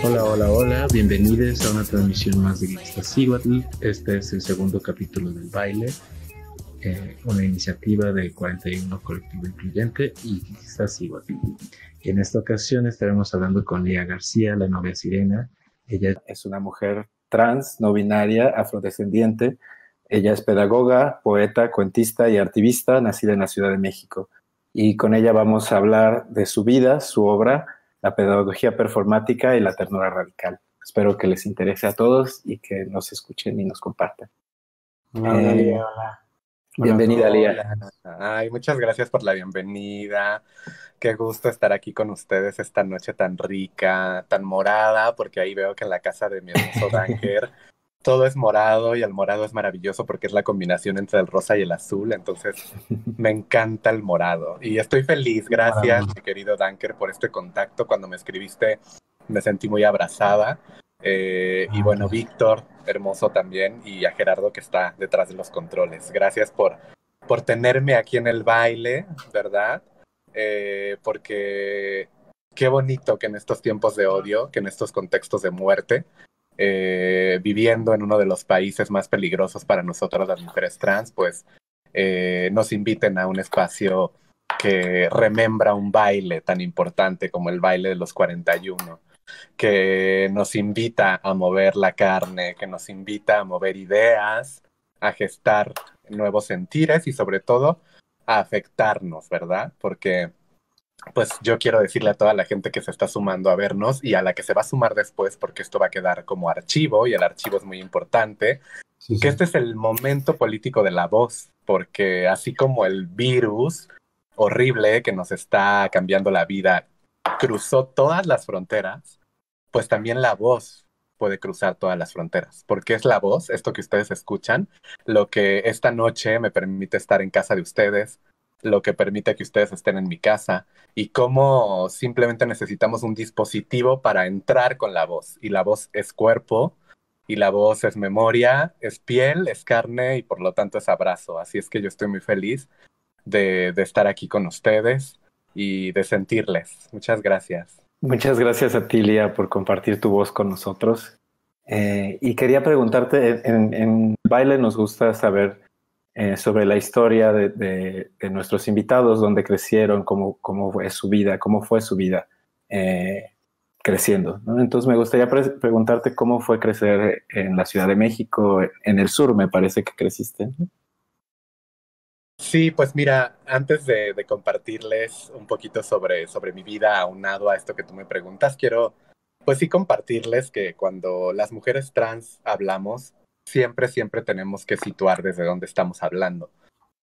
Hola, hola, hola, bienvenidos a una transmisión más de Ixtaccíhuatl. Este es el segundo capítulo del baile, una iniciativa del 41 Colectivo Incluyente y Ixtaccíhuatl. En esta ocasión estaremos hablando con Lía García, la novia Sirena. Ella es una mujer trans, no binaria, afrodescendiente. Ella es pedagoga, poeta, cuentista y artivista, nacida en la Ciudad de México. Y con ella vamos a hablar de su vida, su obra, la pedagogía performática y la ternura radical. Espero que les interese a todos y que nos escuchen y nos compartan. Hola, Lía, hola. Hola a Bienvenida, todos. Lía. Ay, muchas gracias por la bienvenida. Qué gusto estar aquí con ustedes esta noche tan rica, tan morada, porque ahí veo que en la casa de mi hermoso Danker todo es morado y el morado es maravilloso porque es la combinación entre el rosa y el azul, entonces me encanta el morado. Y estoy feliz, gracias, mi querido Danker, por este contacto. Cuando me escribiste me sentí muy abrazada. Y bueno, Víctor, hermoso también, y a Gerardo que está detrás de los controles. Gracias por tenerme aquí en el baile, ¿verdad? Porque qué bonito que en estos tiempos de odio, que en estos contextos de muerte, viviendo en uno de los países más peligrosos para nosotros las mujeres trans, pues nos inviten a un espacio que remembra un baile tan importante como el baile de los 41, que nos invita a mover la carne, que nos invita a mover ideas, a gestar nuevos sentires y sobre todo a afectarnos, ¿verdad? Porque pues yo quiero decirle a toda la gente que se está sumando a vernos y a la que se va a sumar después, porque esto va a quedar como archivo y el archivo es muy importante, que este es el momento político de la voz, porque así como el virus horrible que nos está cambiando la vida cruzó todas las fronteras, pues también la voz puede cruzar todas las fronteras, porque es la voz, esto que ustedes escuchan, lo que esta noche me permite estar en casa de ustedes, lo que permite que ustedes estén en mi casa y cómo simplemente necesitamos un dispositivo para entrar con la voz. Y la voz es cuerpo, y la voz es memoria, es piel, es carne y por lo tanto es abrazo. Así es que yo estoy muy feliz de estar aquí con ustedes y de sentirles. Muchas gracias. Muchas gracias a ti, Lía, por compartir tu voz con nosotros. Y quería preguntarte, en baile nos gusta saber sobre la historia de nuestros invitados, dónde crecieron, cómo fue su vida eh, creciendo, ¿no? Entonces me gustaría preguntarte cómo fue crecer en la Ciudad de México, en el sur me parece que creciste, ¿no? Sí, pues mira, antes de compartirles un poquito sobre mi vida aunado a esto que tú me preguntas, quiero pues sí compartirles que cuando las mujeres trans hablamos, siempre tenemos que situar desde dónde estamos hablando.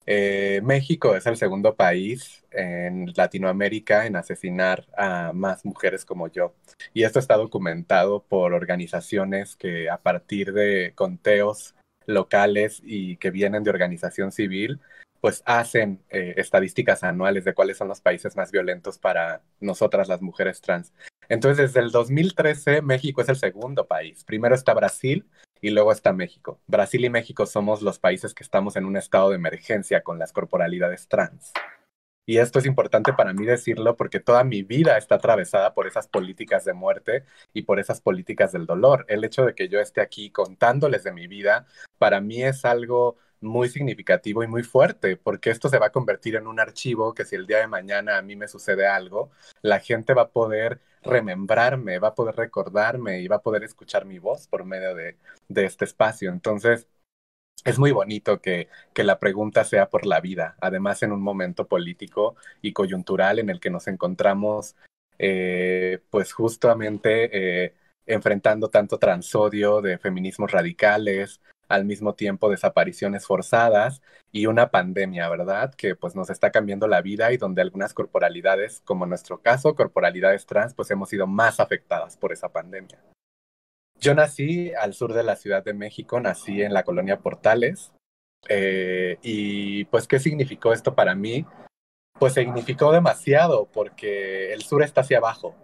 México es el segundo país en Latinoamérica en asesinar a más mujeres como yo. Y esto está documentado por organizaciones que a partir de conteos locales y que vienen de organización civil, pues hacen estadísticas anuales de cuáles son los países más violentos para nosotras las mujeres trans. Entonces, desde el 2013, México es el segundo país. Primero está Brasil y luego está México. Brasil y México somos los países que estamos en un estado de emergencia con las corporalidades trans. Y esto es importante para mí decirlo porque toda mi vida está atravesada por esas políticas de muerte y por esas políticas del dolor. El hecho de que yo esté aquí contándoles de mi vida, para mí es algo muy significativo y muy fuerte, porque esto se va a convertir en un archivo que si el día de mañana a mí me sucede algo, la gente va a poder remembrarme, va a poder recordarme y va a poder escuchar mi voz por medio de este espacio. Entonces, es muy bonito que la pregunta sea por la vida, además en un momento político y coyuntural en el que nos encontramos, pues justamente enfrentando tanto transodio de feminismos radicales, al mismo tiempo desapariciones forzadas y una pandemia, ¿verdad? Que pues nos está cambiando la vida y donde algunas corporalidades, como en nuestro caso, corporalidades trans, pues hemos sido más afectadas por esa pandemia. Yo nací al sur de la Ciudad de México, nací en la colonia Portales. Y pues, ¿qué significó esto para mí? Pues significó demasiado porque el sur está hacia abajo.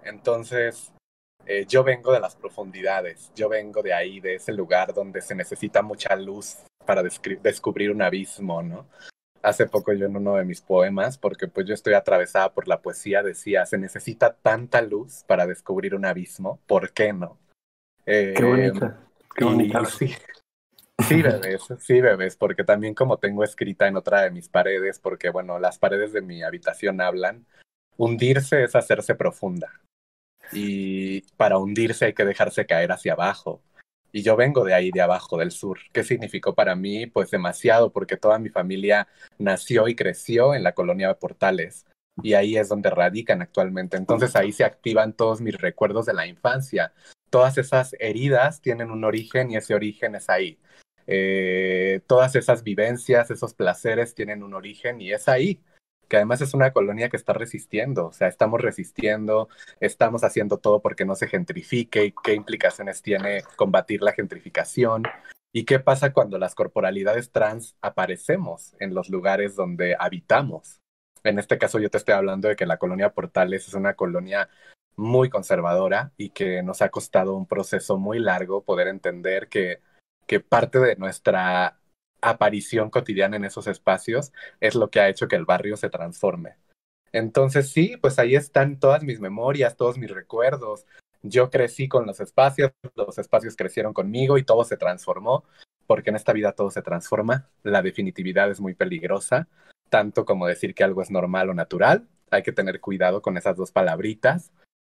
Entonces, yo vengo de las profundidades, yo vengo de ahí, de ese lugar donde se necesita mucha luz para descubrir un abismo, ¿no? hace poco yo en uno de mis poemas, porque pues yo estoy atravesada por la poesía, decía, se necesita tanta luz para descubrir un abismo, ¿por qué no? Qué Eh, bonita, qué bonita. y sí, sí, bebés, porque también como tengo escrita en otra de mis paredes, porque bueno, las paredes de mi habitación hablan, hundirse es hacerse profunda. Y para hundirse hay que dejarse caer hacia abajo. Y yo vengo de ahí, de abajo, del sur. ¿Qué significó para mí? Pues demasiado, porque toda mi familia nació y creció en la colonia de Portales. Y ahí es donde radican actualmente. Entonces ahí se activan todos mis recuerdos de la infancia. Todas esas heridas tienen un origen y ese origen es ahí. Todas esas vivencias, esos placeres tienen un origen y es ahí, que además es una colonia que está resistiendo, o sea, estamos resistiendo, estamos haciendo todo porque no se gentrifique y qué implicaciones tiene combatir la gentrificación y qué pasa cuando las corporalidades trans aparecemos en los lugares donde habitamos. En este caso yo te estoy hablando de que la colonia Portales es una colonia muy conservadora y que nos ha costado un proceso muy largo poder entender que parte de nuestra aparición cotidiana en esos espacios es lo que ha hecho que el barrio se transforme. Entonces sí, pues ahí están todas mis memorias, todos mis recuerdos. Yo crecí con los espacios crecieron conmigo y todo se transformó, porque en esta vida todo se transforma. La definitividad es muy peligrosa, tanto como decir que algo es normal o natural. Hay que tener cuidado con esas dos palabritas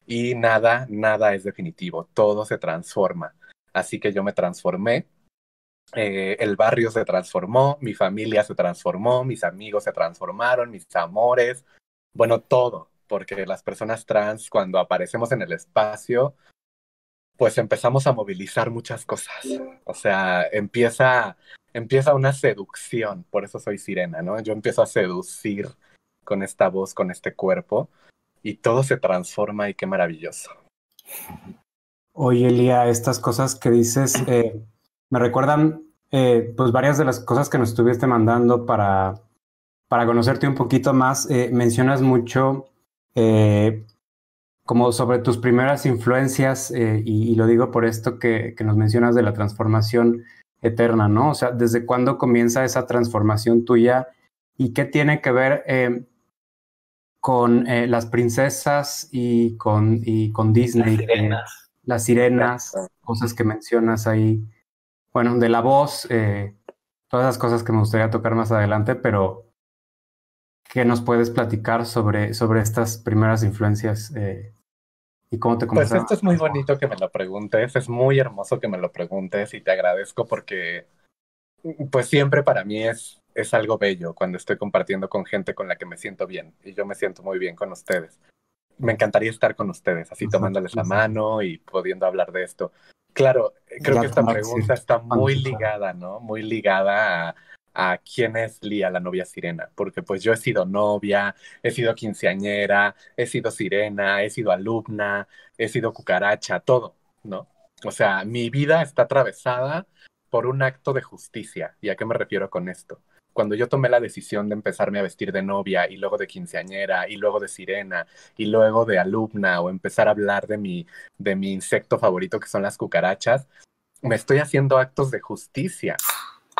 y nada, nada es definitivo, todo se transforma. Así que yo me transformé, el barrio se transformó, mi familia se transformó, mis amigos se transformaron, mis amores, bueno, todo, porque las personas trans cuando aparecemos en el espacio, pues empezamos a movilizar muchas cosas. O sea, empieza una seducción, por eso soy sirena, ¿no? Yo empiezo a seducir con esta voz, con este cuerpo, y todo se transforma y qué maravilloso. Oye, Elia, estas cosas que dices me recuerdan pues varias de las cosas que nos estuviste mandando para conocerte un poquito más. Mencionas mucho como sobre tus primeras influencias y lo digo por esto que nos mencionas de la transformación eterna, ¿no? O sea, ¿desde cuándo comienza esa transformación tuya y qué tiene que ver con las princesas y con Disney? Las sirenas, cosas que mencionas ahí, bueno, de la voz, todas esas cosas que me gustaría tocar más adelante, pero ¿qué nos puedes platicar sobre estas primeras influencias y cómo te Pues comenzaron? esto es muy bonito que me lo preguntes, es muy hermoso que me lo preguntes y te agradezco porque pues siempre para mí es algo bello cuando estoy compartiendo con gente con la que me siento bien y yo me siento muy bien con ustedes. Me encantaría estar con ustedes, así tomándoles la mano y pudiendo hablar de esto. Claro, creo que esta pregunta está muy ligada, ¿no? Muy ligada a quién es Lía, la novia sirena, porque pues yo he sido novia, he sido quinceañera, he sido sirena, he sido alumna, he sido cucaracha, todo, ¿no? O sea, mi vida está atravesada por un acto de justicia. ¿Y a qué me refiero con esto? Cuando yo tomé la decisión de empezarme a vestir de novia y luego de quinceañera y luego de sirena y luego de alumna o empezar a hablar de mi insecto favorito que son las cucarachas, me estoy haciendo actos de justicia.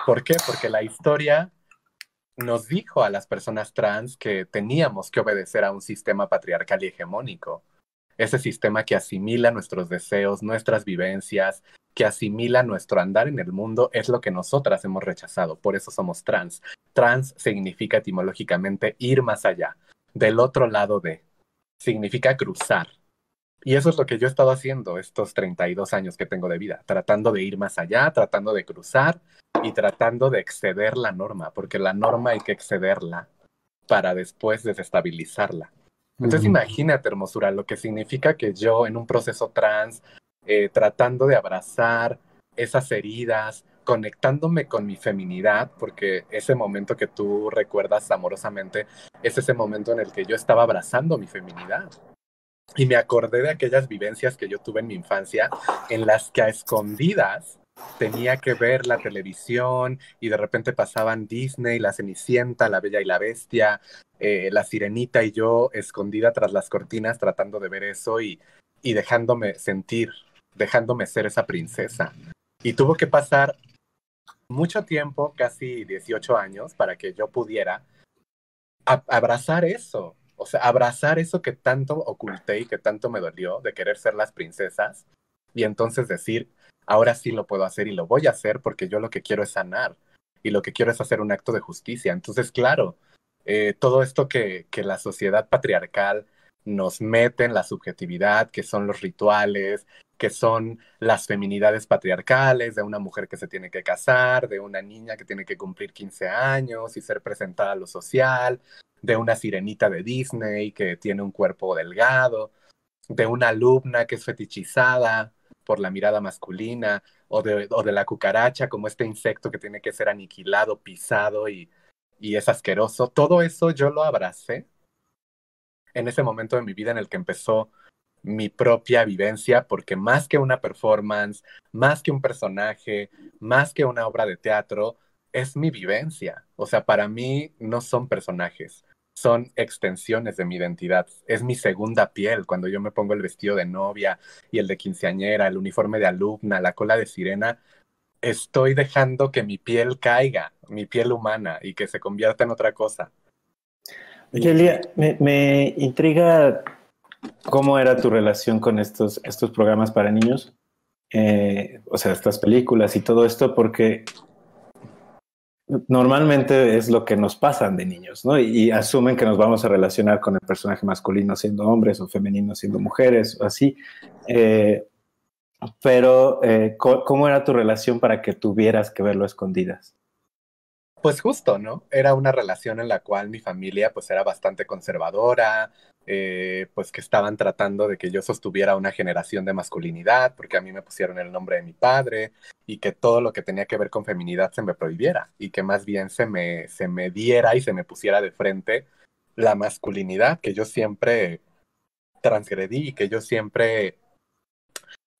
¿Por qué? Porque la historia nos dijo a las personas trans que teníamos que obedecer a un sistema patriarcal y hegemónico. Ese sistema que asimila nuestros deseos, nuestras vivencias, que asimila nuestro andar en el mundo, es lo que nosotras hemos rechazado. Por eso somos trans. Trans significa etimológicamente ir más allá, del otro lado de. Significa cruzar. Y eso es lo que yo he estado haciendo estos 32 años que tengo de vida, tratando de ir más allá, tratando de cruzar y tratando de exceder la norma, porque la norma hay que excederla para después desestabilizarla. Entonces imagínate, hermosura, lo que significa que yo en un proceso trans, tratando de abrazar esas heridas, conectándome con mi feminidad, porque ese momento que tú recuerdas amorosamente es ese momento en el que yo estaba abrazando mi feminidad. Y me acordé de aquellas vivencias que yo tuve en mi infancia, en las que a escondidas tenía que ver la televisión y de repente pasaban Disney, La Cenicienta, La Bella y la Bestia, La Sirenita y yo escondida tras las cortinas tratando de ver eso y dejándome sentir, dejándome ser esa princesa. Y tuvo que pasar mucho tiempo, casi 18 años, para que yo pudiera abrazar eso. O sea, abrazar eso que tanto oculté y que tanto me dolió de querer ser las princesas. Y entonces decir, ahora sí lo puedo hacer y lo voy a hacer porque yo lo que quiero es sanar. Y lo que quiero es hacer un acto de justicia. Entonces, claro, todo esto que la sociedad patriarcal nos mete en la subjetividad, que son los rituales, que son las feminidades patriarcales de una mujer que se tiene que casar, de una niña que tiene que cumplir 15 años y ser presentada a lo social, de una sirenita de Disney que tiene un cuerpo delgado, de una alumna que es fetichizada por la mirada masculina, o de la cucaracha como este insecto que tiene que ser aniquilado, pisado y es asqueroso. Todo eso yo lo abracé en ese momento de mi vida en el que empezó mi propia vivencia, porque más que una performance, más que un personaje, más que una obra de teatro, es mi vivencia. O sea, para mí no son personajes, son extensiones de mi identidad. Es mi segunda piel cuando yo me pongo el vestido de novia y el de quinceañera, el uniforme de alumna, la cola de sirena. Estoy dejando que mi piel caiga, mi piel humana, y que se convierta en otra cosa. Oye, Elia, me intriga cómo era tu relación con estos programas para niños, o sea, estas películas y todo esto, porque normalmente es lo que nos pasan de niños, ¿no? Y asumen que nos vamos a relacionar con el personaje masculino siendo hombres o femenino siendo mujeres o así. Pero, ¿cómo era tu relación para que tuvieras que verlo a escondidas? Pues justo, ¿no? Era una relación en la cual mi familia pues era bastante conservadora, pues que estaban tratando de que yo sostuviera una generación de masculinidad, porque a mí me pusieron el nombre de mi padre, y que todo lo que tenía que ver con feminidad se me prohibiera, y que más bien se me diera y se me pusiera de frente la masculinidad que yo siempre transgredí y que yo siempre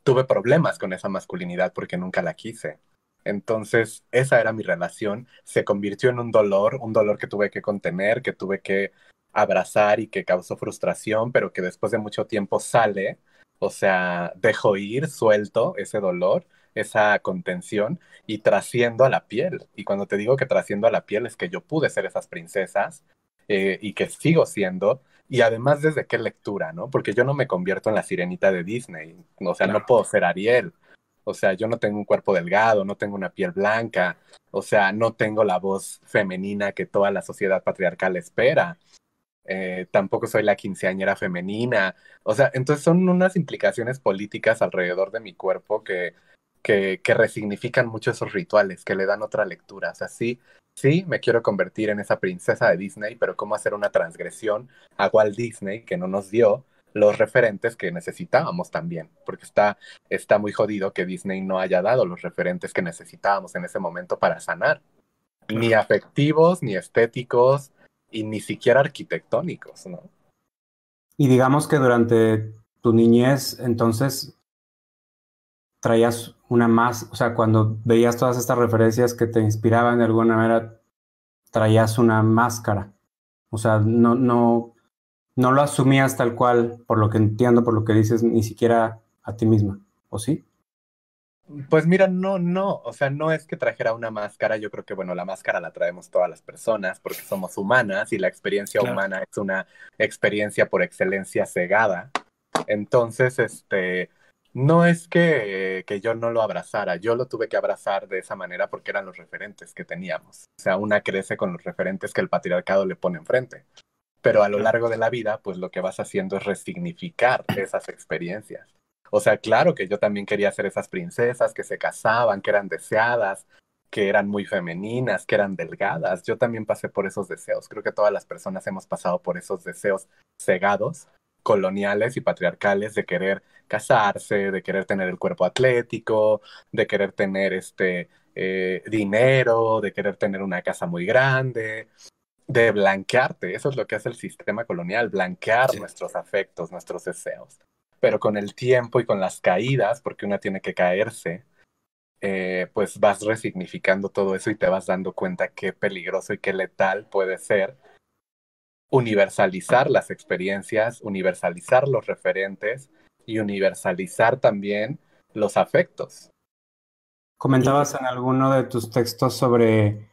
tuve problemas con esa masculinidad porque nunca la quise. Entonces, esa era mi relación. Se convirtió en un dolor que tuve que contener, que tuve que abrazar y que causó frustración, pero que después de mucho tiempo sale, o sea, dejo ir, suelto ese dolor, esa contención y trasciendo a la piel. Y cuando te digo que trasciendo a la piel es que yo pude ser esas princesas y que sigo siendo. Y además, ¿desde qué lectura, no? Porque yo no me convierto en la sirenita de Disney. O sea, no puedo ser Ariel. O sea, yo no tengo un cuerpo delgado, no tengo una piel blanca. O sea, no tengo la voz femenina que toda la sociedad patriarcal espera. Tampoco soy la quinceañera femenina. O sea, entonces son unas implicaciones políticas alrededor de mi cuerpo que resignifican mucho esos rituales, que le dan otra lectura. O sea, sí, sí, me quiero convertir en esa princesa de Disney, pero ¿cómo hacer una transgresión a Walt Disney que no nos dio los referentes que necesitábamos también? Porque está muy jodido que Disney no haya dado los referentes que necesitábamos en ese momento para sanar. Ni afectivos, ni estéticos, y ni siquiera arquitectónicos, ¿no? Y digamos que durante tu niñez, entonces, traías una más, o sea, cuando veías todas estas referencias que te inspiraban de alguna manera, traías una máscara. O sea, no lo asumías tal cual, por lo que entiendo, por lo que dices, ni siquiera a ti misma, ¿o sí? Pues mira, no, o sea, no es que trajera una máscara, yo creo que, bueno, la máscara la traemos todas las personas porque somos humanas y la experiencia humana es una experiencia por excelencia cegada. Entonces, no es que yo no lo abrazara, yo lo tuve que abrazar de esa manera porque eran los referentes que teníamos. O sea, una crece con los referentes que el patriarcado le pone enfrente. Pero a lo largo de la vida, pues lo que vas haciendo es resignificar esas experiencias. O sea, claro que yo también quería ser esas princesas que se casaban, que eran deseadas, que eran muy femeninas, que eran delgadas. Yo también pasé por esos deseos. Creo que todas las personas hemos pasado por esos deseos cegados, coloniales y patriarcales de querer casarse, de querer tener el cuerpo atlético, de querer tener dinero, de querer tener una casa muy grande, de blanquearte. Eso es lo que hace el sistema colonial, blanquear nuestros afectos, nuestros deseos. Pero con el tiempo y con las caídas, porque una tiene que caerse, pues vas resignificando todo eso y te vas dando cuenta qué peligroso y qué letal puede ser universalizar las experiencias, universalizar los referentes y universalizar también los afectos. Comentabas en alguno de tus textos sobre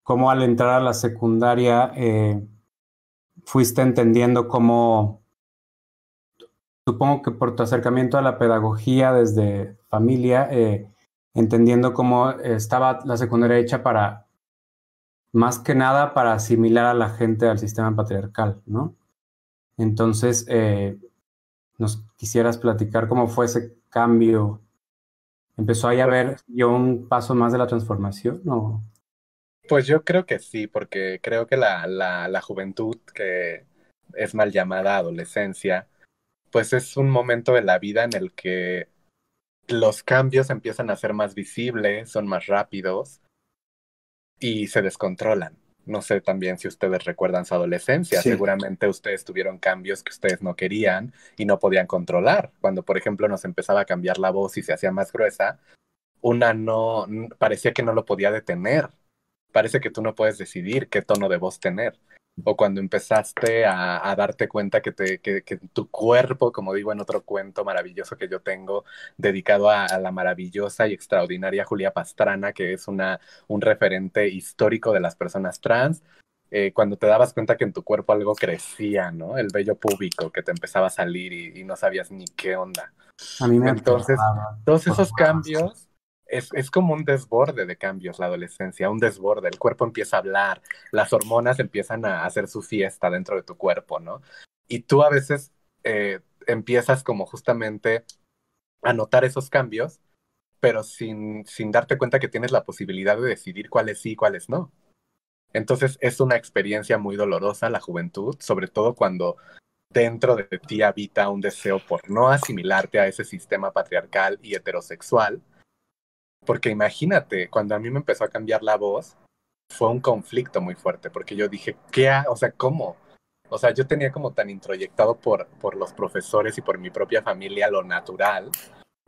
cómo al entrar a la secundaria fuiste entendiendo cómo, supongo que por tu acercamiento a la pedagogía desde familia, entendiendo cómo estaba la secundaria hecha para, más que nada, para asimilar a la gente al sistema patriarcal, ¿no? Entonces, ¿nos quisieras platicar cómo fue ese cambio? ¿Empezó ahí a haber yo un paso más de la transformación? ¿O? Pues yo creo que sí, porque creo que la juventud, que es mal llamada adolescencia, pues es un momento de la vida en el que los cambios empiezan a ser más visibles, son más rápidos y se descontrolan. No sé también si ustedes recuerdan su adolescencia. Sí. Seguramente ustedes tuvieron cambios que ustedes no querían y no podían controlar. Cuando, por ejemplo, nos empezaba a cambiar la voz y se hacía más gruesa, una no, parecía que no lo podía detener. Parece que tú no puedes decidir qué tono de voz tener. O cuando empezaste a darte cuenta que tu cuerpo, como digo en otro cuento maravilloso que yo tengo, dedicado a la maravillosa y extraordinaria Julia Pastrana, que es un referente histórico de las personas trans, cuando te dabas cuenta que en tu cuerpo algo crecía, ¿no? El vello púbico que te empezaba a salir y no sabías ni qué onda. A mí me Entonces, aterraba. todos esos cambios, es como un desborde de cambios la adolescencia, un desborde. El cuerpo empieza a hablar, las hormonas empiezan a hacer su fiesta dentro de tu cuerpo, ¿no? Y tú a veces empiezas como justamente a notar esos cambios, pero sin darte cuenta que tienes la posibilidad de decidir cuáles sí y cuáles no. Entonces es una experiencia muy dolorosa la juventud, sobre todo cuando dentro de ti habita un deseo por no asimilarte a ese sistema patriarcal y heterosexual. Porque imagínate, cuando a mí me empezó a cambiar la voz, fue un conflicto muy fuerte, porque yo dije, o sea, ¿cómo? O sea, yo tenía como tan introyectado por los profesores y por mi propia familia lo natural,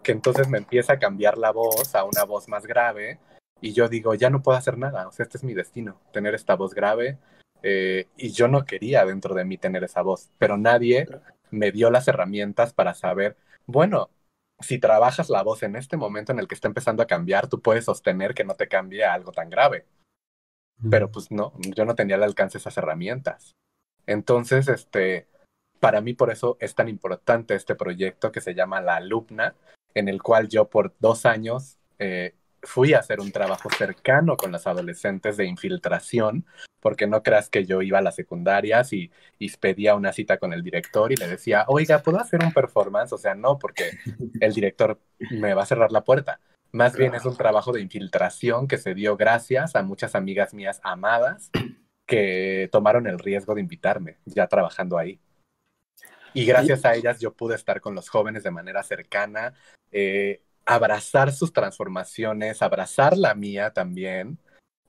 que entonces me empieza a cambiar la voz a una voz más grave, y yo digo, ya no puedo hacer nada, o sea, este es mi destino, tener esta voz grave, y yo no quería dentro de mí tener esa voz, pero nadie me dio las herramientas para saber, bueno, si trabajas la voz en este momento en el que está empezando a cambiar, tú puedes sostener que no te cambie a algo tan grave. Pero pues no, yo no tenía al alcance esas herramientas. Entonces, para mí por eso es tan importante este proyecto que se llama La Alumna, en el cual yo por 2 años fui a hacer un trabajo cercano con los adolescentes de infiltración, porque no creas que yo iba a las secundarias y pedía una cita con el director y le decía, oiga, ¿puedo hacer un performance? O sea, no, porque el director me va a cerrar la puerta. Más bien es un trabajo de infiltración que se dio gracias a muchas amigas mías amadas que tomaron el riesgo de invitarme, ya trabajando ahí. Y gracias a ellas yo pude estar con los jóvenes de manera cercana, abrazar sus transformaciones, abrazar la mía también,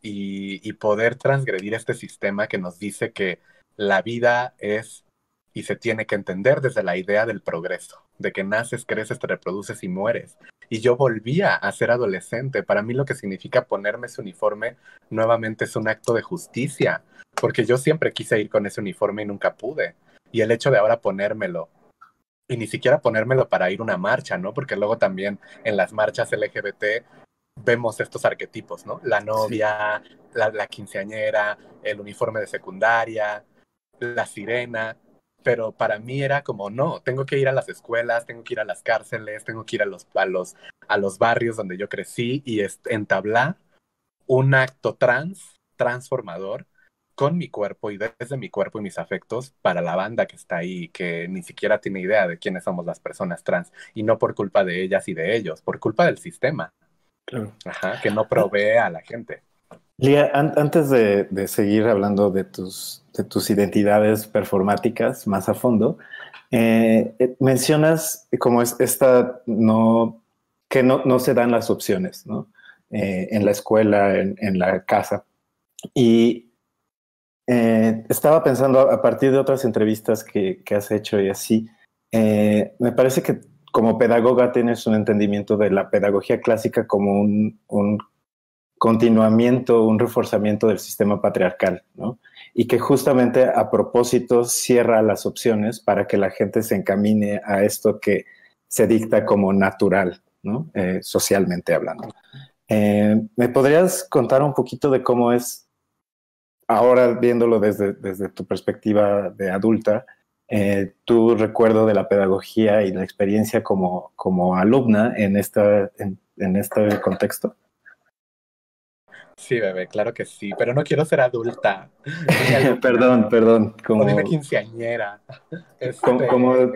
y poder transgredir este sistema que nos dice que la vida es y se tiene que entender desde la idea del progreso, de que naces, creces, te reproduces y mueres. Y yo volvía a ser adolescente. Para mí lo que significa ponerme ese uniforme nuevamente es un acto de justicia, porque yo siempre quise ir con ese uniforme y nunca pude. Y el hecho de ahora ponérmelo, y ni siquiera ponérmelo para ir a una marcha, ¿no? Porque luego también en las marchas LGBT vemos estos arquetipos, ¿no? La novia, sí. la quinceañera, el uniforme de secundaria, la sirena. Pero para mí era como, no, tengo que ir a las escuelas, tengo que ir a las cárceles, tengo que ir a los barrios donde yo crecí y entablar un acto transformador con mi cuerpo y desde mi cuerpo y mis afectos para la banda que está ahí, que ni siquiera tiene idea de quiénes somos las personas trans, y no por culpa de ellas y de ellos, por culpa del sistema. Claro. Ajá, que no provee a la gente. Lía, antes de seguir hablando de tus identidades performáticas más a fondo, mencionas como que no se dan las opciones, ¿no? En la escuela, en la casa. Y estaba pensando a partir de otras entrevistas que has hecho y así, me parece que como pedagoga tienes un entendimiento de la pedagogía clásica como un continuamiento, un reforzamiento del sistema patriarcal, ¿no? Y que justamente a propósito cierra las opciones para que la gente se encamine a esto que se dicta como natural, ¿no? Socialmente hablando. ¿Me podrías contar un poquito de cómo es, ahora viéndolo desde tu perspectiva de adulta, tu recuerdo de la pedagogía y la experiencia como alumna en este contexto? Sí, bebé, claro que sí, pero no quiero ser adulta. Dime Perdón, o dime quinceañera.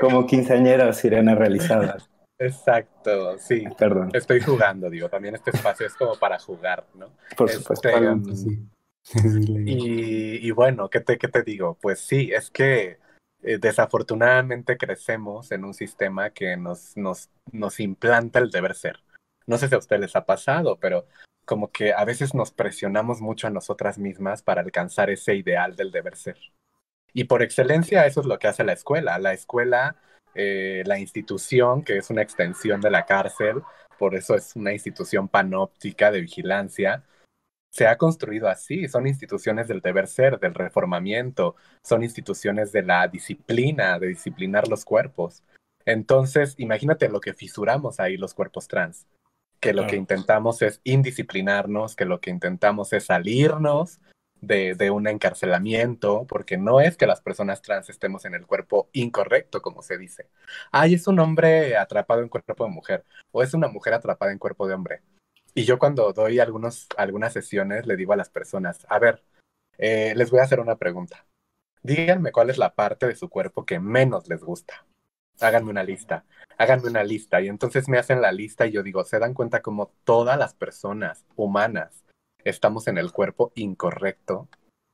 como quinceañera sirena realizada. Exacto, sí. Perdón, Estoy jugando, digo, también este espacio es como para jugar, ¿no? por supuesto. Sí. Es legal. Y bueno, ¿qué te digo? Pues sí, es que desafortunadamente crecemos en un sistema que nos implanta el deber ser. No sé si a ustedes les ha pasado, pero como que a veces nos presionamos mucho a nosotras mismas para alcanzar ese ideal del deber ser. Y por excelencia eso es lo que hace la escuela. La escuela, la institución, que es una extensión de la cárcel, por eso es una institución panóptica de vigilancia, se ha construido así. Son instituciones del deber ser, del reformamiento, son instituciones de la disciplina, de disciplinar los cuerpos. Entonces, imagínate lo que fisuramos ahí los cuerpos trans, que lo que Claro. intentamos es indisciplinarnos, que lo que intentamos es salirnos de un encarcelamiento, porque no es que las personas trans estemos en el cuerpo incorrecto, como se dice. Ay, es un hombre atrapado en cuerpo de mujer, o es una mujer atrapada en cuerpo de hombre. Y yo cuando doy algunas sesiones le digo a las personas, a ver, les voy a hacer una pregunta. Díganme cuál es la parte de su cuerpo que menos les gusta. Háganme una lista. Y entonces me hacen la lista y yo digo, ¿se dan cuenta cómo todas las personas humanas estamos en el cuerpo incorrecto?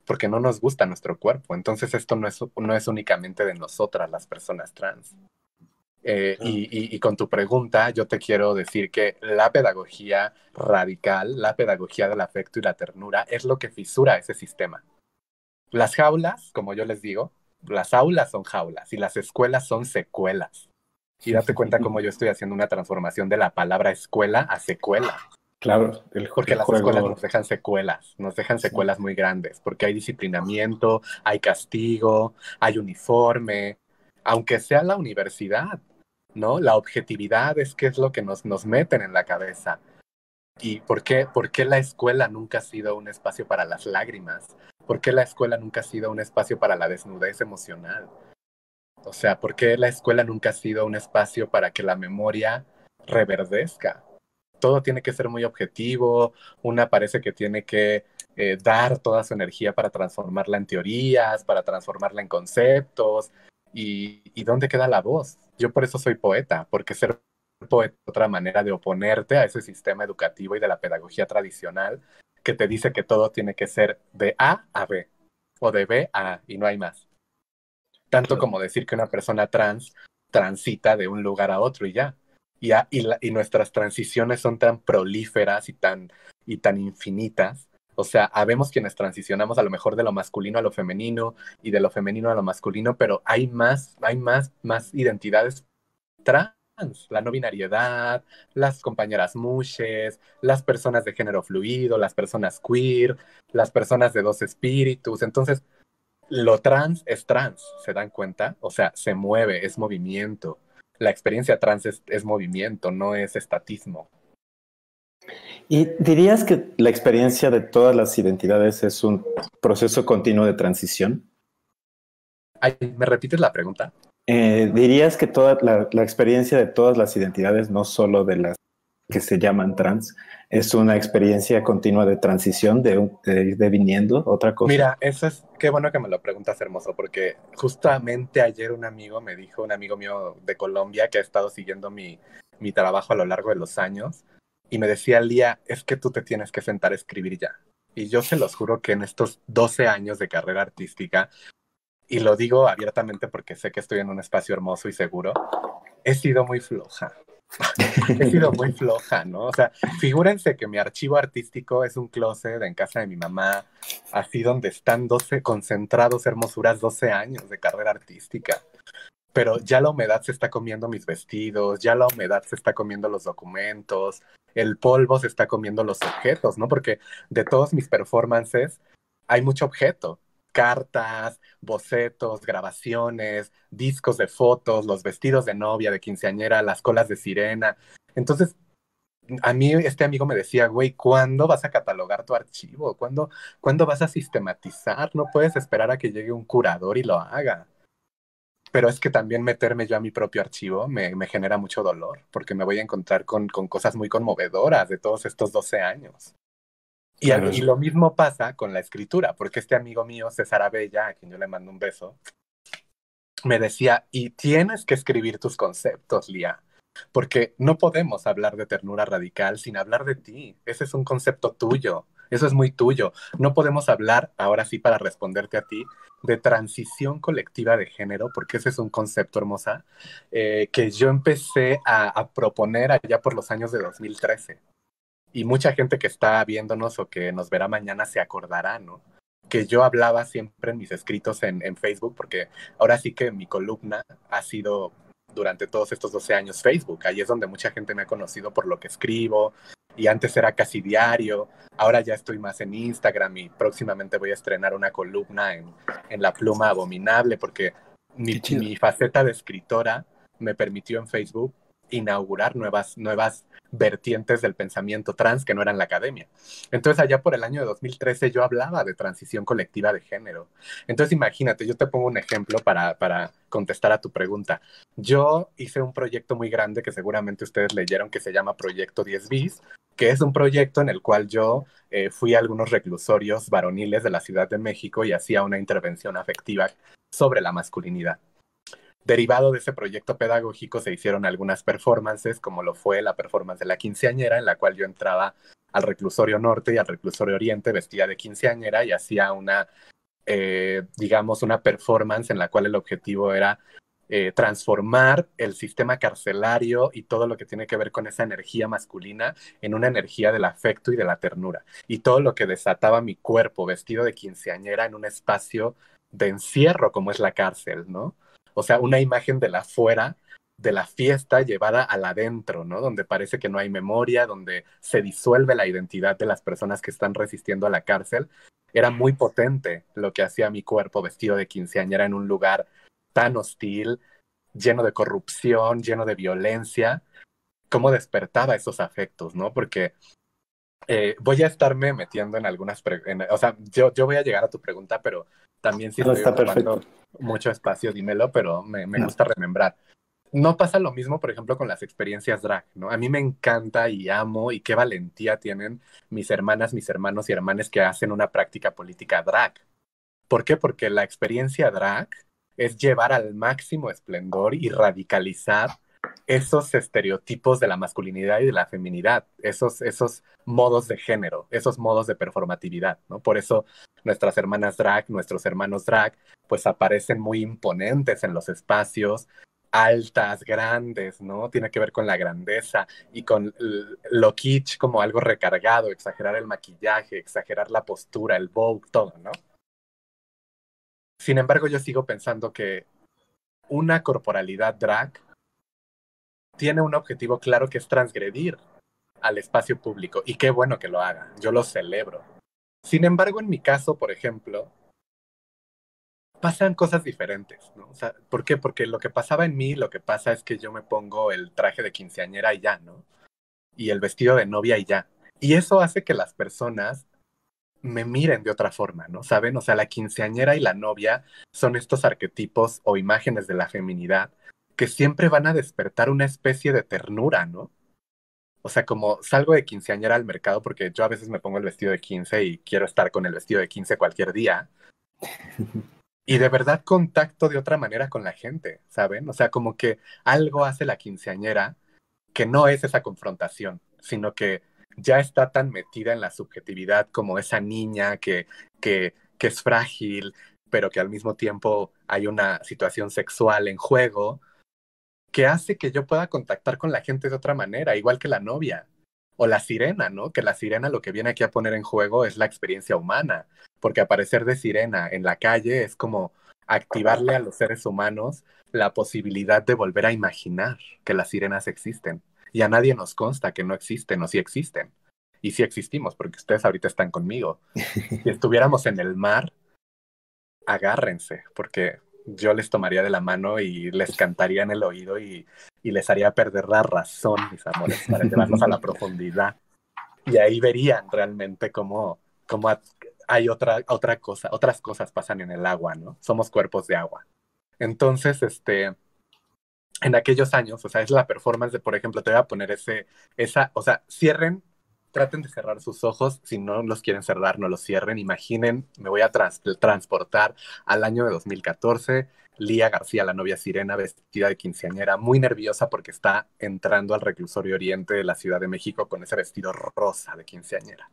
Porque no nos gusta nuestro cuerpo. Entonces esto no es únicamente de nosotras, las personas trans. Y con tu pregunta, yo te quiero decir que la pedagogía radical, la pedagogía del afecto y la ternura, es lo que fisura ese sistema. Las jaulas, como yo les digo, las aulas son jaulas y las escuelas son secuelas. Y date cuenta cómo yo estoy haciendo una transformación de la palabra escuela a secuela. Claro, Porque el las escuelas juego. nos dejan Sí. secuelas muy grandes, porque hay disciplinamiento, hay castigo, hay uniforme, aunque sea la universidad, ¿no? La objetividad es que es lo que nos meten en la cabeza. ¿Y por qué la escuela nunca ha sido un espacio para las lágrimas? ¿Por qué la escuela nunca ha sido un espacio para la desnudez emocional? O sea, ¿por qué la escuela nunca ha sido un espacio para que la memoria reverdezca? Todo tiene que ser muy objetivo, una parece que tiene que dar toda su energía para transformarla en teorías, para transformarla en conceptos, y ¿dónde queda la voz? Yo por eso soy poeta, porque ser poeta es otra manera de oponerte a ese sistema educativo y de la pedagogía tradicional que te dice que todo tiene que ser de A a B, o de B a A, y no hay más. Tanto Claro. como decir que una persona trans transita de un lugar a otro y ya. Y nuestras transiciones son tan prolíferas y tan infinitas. O sea, habemos quienes transicionamos a lo mejor de lo masculino a lo femenino y de lo femenino a lo masculino, pero hay más identidades trans. La no binariedad, las compañeras mushes, las personas de género fluido, las personas queer, las personas de dos espíritus. Entonces, lo trans es trans, ¿se dan cuenta? O sea, se mueve, es movimiento. La experiencia trans es movimiento, no es estatismo. ¿Y dirías que la experiencia de todas las identidades es un proceso continuo de transición? Ay, ¿me repites la pregunta? ¿Dirías que toda la experiencia de todas las identidades, no solo de las que se llaman trans, es una experiencia continua de transición, de ir deviniendo otra cosa? Mira, qué bueno que me lo preguntas, hermoso, porque justamente ayer un amigo me dijo, un amigo mío de Colombia que ha estado siguiendo mi trabajo a lo largo de los años, y me decía, Lía, es que tú te tienes que sentar a escribir ya. Y yo se los juro que en estos 12 años de carrera artística, y lo digo abiertamente porque sé que estoy en un espacio hermoso y seguro, he sido muy floja. He sido muy floja, ¿no? O sea, figúrense que mi archivo artístico es un closet en casa de mi mamá, así donde están 12 concentrados hermosuras, 12 años de carrera artística. Pero ya la humedad se está comiendo mis vestidos, ya la humedad se está comiendo los documentos, el polvo se está comiendo los objetos, ¿no? Porque de todos mis performances hay mucho objeto. Cartas, bocetos, grabaciones, discos de fotos, los vestidos de novia, de quinceañera, las colas de sirena. Entonces, a mí este amigo me decía, güey, ¿cuándo vas a catalogar tu archivo? ¿Cuándo vas a sistematizar? No puedes esperar a que llegue un curador y lo haga. Pero es que también meterme yo a mi propio archivo me genera mucho dolor, porque me voy a encontrar con cosas muy conmovedoras de todos estos 12 años. Claro. Y lo mismo pasa con la escritura, porque este amigo mío, César Abella, a quien yo le mando un beso, me decía, y tienes que escribir tus conceptos, Lía, porque no podemos hablar de ternura radical sin hablar de ti. Ese es un concepto tuyo, eso es muy tuyo. No podemos hablar, ahora sí para responderte a ti, de transición colectiva de género, porque ese es un concepto, hermosa, que yo empecé a proponer allá por los años de 2013. Y mucha gente que está viéndonos o que nos verá mañana se acordará, ¿no? Que yo hablaba siempre en mis escritos en Facebook, porque ahora sí que mi columna ha sido durante todos estos 12 años Facebook. Ahí es donde mucha gente me ha conocido por lo que escribo, y antes era casi diario. Ahora ya estoy más en Instagram y próximamente voy a estrenar una columna en La Pluma Abominable, porque mi faceta de escritora me permitió en Facebook inaugurar nuevas vertientes del pensamiento trans que no eran la academia. Entonces, allá por el año de 2013 yo hablaba de transición colectiva de género. Entonces, imagínate, yo te pongo un ejemplo para contestar a tu pregunta. Yo hice un proyecto muy grande que seguramente ustedes leyeron, que se llama Proyecto 10 Bis, que es un proyecto en el cual yo fui a algunos reclusorios varoniles de la Ciudad de México y hacía una intervención afectiva sobre la masculinidad. Derivado de ese proyecto pedagógico se hicieron algunas performances, como lo fue la performance de la quinceañera, en la cual yo entraba al reclusorio norte y al reclusorio oriente vestida de quinceañera y hacía digamos, una performance en la cual el objetivo era transformar el sistema carcelario y todo lo que tiene que ver con esa energía masculina en una energía del afecto y de la ternura. Y todo lo que desataba mi cuerpo vestido de quinceañera en un espacio de encierro como es la cárcel, ¿no? O sea, una imagen de la afuera, de la fiesta llevada al adentro, ¿no? Donde parece que no hay memoria, donde se disuelve la identidad de las personas que están resistiendo a la cárcel. Era muy potente lo que hacía mi cuerpo vestido de quinceañera en un lugar tan hostil, lleno de corrupción, lleno de violencia. Cómo despertaba esos afectos, ¿no? Porque voy a estarme metiendo en algunas... o sea, yo voy a llegar a tu pregunta, pero también si estoy ocupando mucho espacio, dímelo, pero me gusta remembrar. No pasa lo mismo, por ejemplo, con las experiencias drag, ¿no? A mí me encanta y amo y qué valentía tienen mis hermanas, mis hermanos y hermanas que hacen una práctica política drag. ¿Por qué? Porque la experiencia drag es llevar al máximo esplendor y radicalizar esos estereotipos de la masculinidad y de la feminidad, esos modos de género, esos modos de performatividad, ¿no? Por eso nuestras hermanas drag, nuestros hermanos drag, pues aparecen muy imponentes en los espacios, altas, grandes, ¿no? Tiene que ver con la grandeza y con lo kitsch como algo recargado, exagerar el maquillaje, exagerar la postura, el vogue, todo, ¿no? Sin embargo, yo sigo pensando que una corporalidad drag tiene un objetivo claro que es transgredir al espacio público, y qué bueno que lo haga, yo lo celebro. Sin embargo, en mi caso, por ejemplo, pasan cosas diferentes, ¿no? O sea, ¿por qué? Porque lo que pasaba en mí, lo que pasa es que yo me pongo el traje de quinceañera y ya, ¿no? Y el vestido de novia y ya. Y eso hace que las personas me miren de otra forma, ¿no? ¿Saben? O sea, la quinceañera y la novia son estos arquetipos o imágenes de la feminidad que siempre van a despertar una especie de ternura, ¿no? O sea, como salgo de quinceañera al mercado porque yo a veces me pongo el vestido de 15 y quiero estar con el vestido de 15 cualquier día. Y de verdad contacto de otra manera con la gente, ¿saben? O sea, como que algo hace la quinceañera que no es esa confrontación, sino que ya está tan metida en la subjetividad como esa niña que es frágil, pero que al mismo tiempo hay una situación sexual en juego, que hace que yo pueda contactar con la gente de otra manera, igual que la novia. O la sirena, ¿no? Que la sirena lo que viene aquí a poner en juego es la experiencia humana, porque aparecer de sirena en la calle es como activarle a los seres humanos la posibilidad de volver a imaginar que las sirenas existen. Y a nadie nos consta que no existen o sí existen. Y sí existimos, porque ustedes ahorita están conmigo. Si estuviéramos en el mar, agárrense, porque yo les tomaría de la mano y les cantaría en el oído y y les haría perder la razón, mis amores, para llevarlos a la profundidad. Y ahí verían realmente cómo hay otras cosas pasan en el agua, ¿no? Somos cuerpos de agua. Entonces, en aquellos años, o sea, es la performance de, por ejemplo, te voy a poner o sea, traten de cerrar sus ojos, si no los quieren cerrar, no los cierren, imaginen, me voy a transportar al año de 2014, Lía García, la novia Sirena, vestida de quinceañera, muy nerviosa porque está entrando al reclusorio oriente de la Ciudad de México con ese vestido rosa de quinceañera,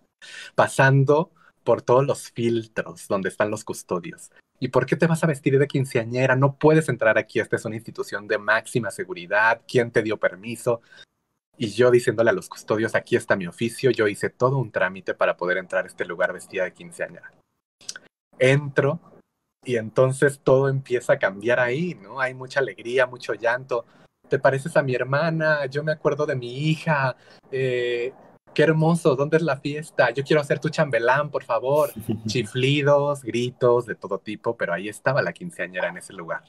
pasando por todos los filtros donde están los custodios. ¿Y por qué te vas a vestir de quinceañera? No puedes entrar aquí, esta es una institución de máxima seguridad. ¿Quién te dio permiso? Y yo diciéndole a los custodios, aquí está mi oficio, yo hice todo un trámite para poder entrar a este lugar vestida de quinceañera. Entro y entonces todo empieza a cambiar ahí, ¿no? Hay mucha alegría, mucho llanto. ¿Te pareces a mi hermana? Yo me acuerdo de mi hija. Qué hermoso, ¿dónde es la fiesta? Yo quiero ser tu chambelán, por favor. Chiflidos, gritos de todo tipo, pero ahí estaba la quinceañera en ese lugar.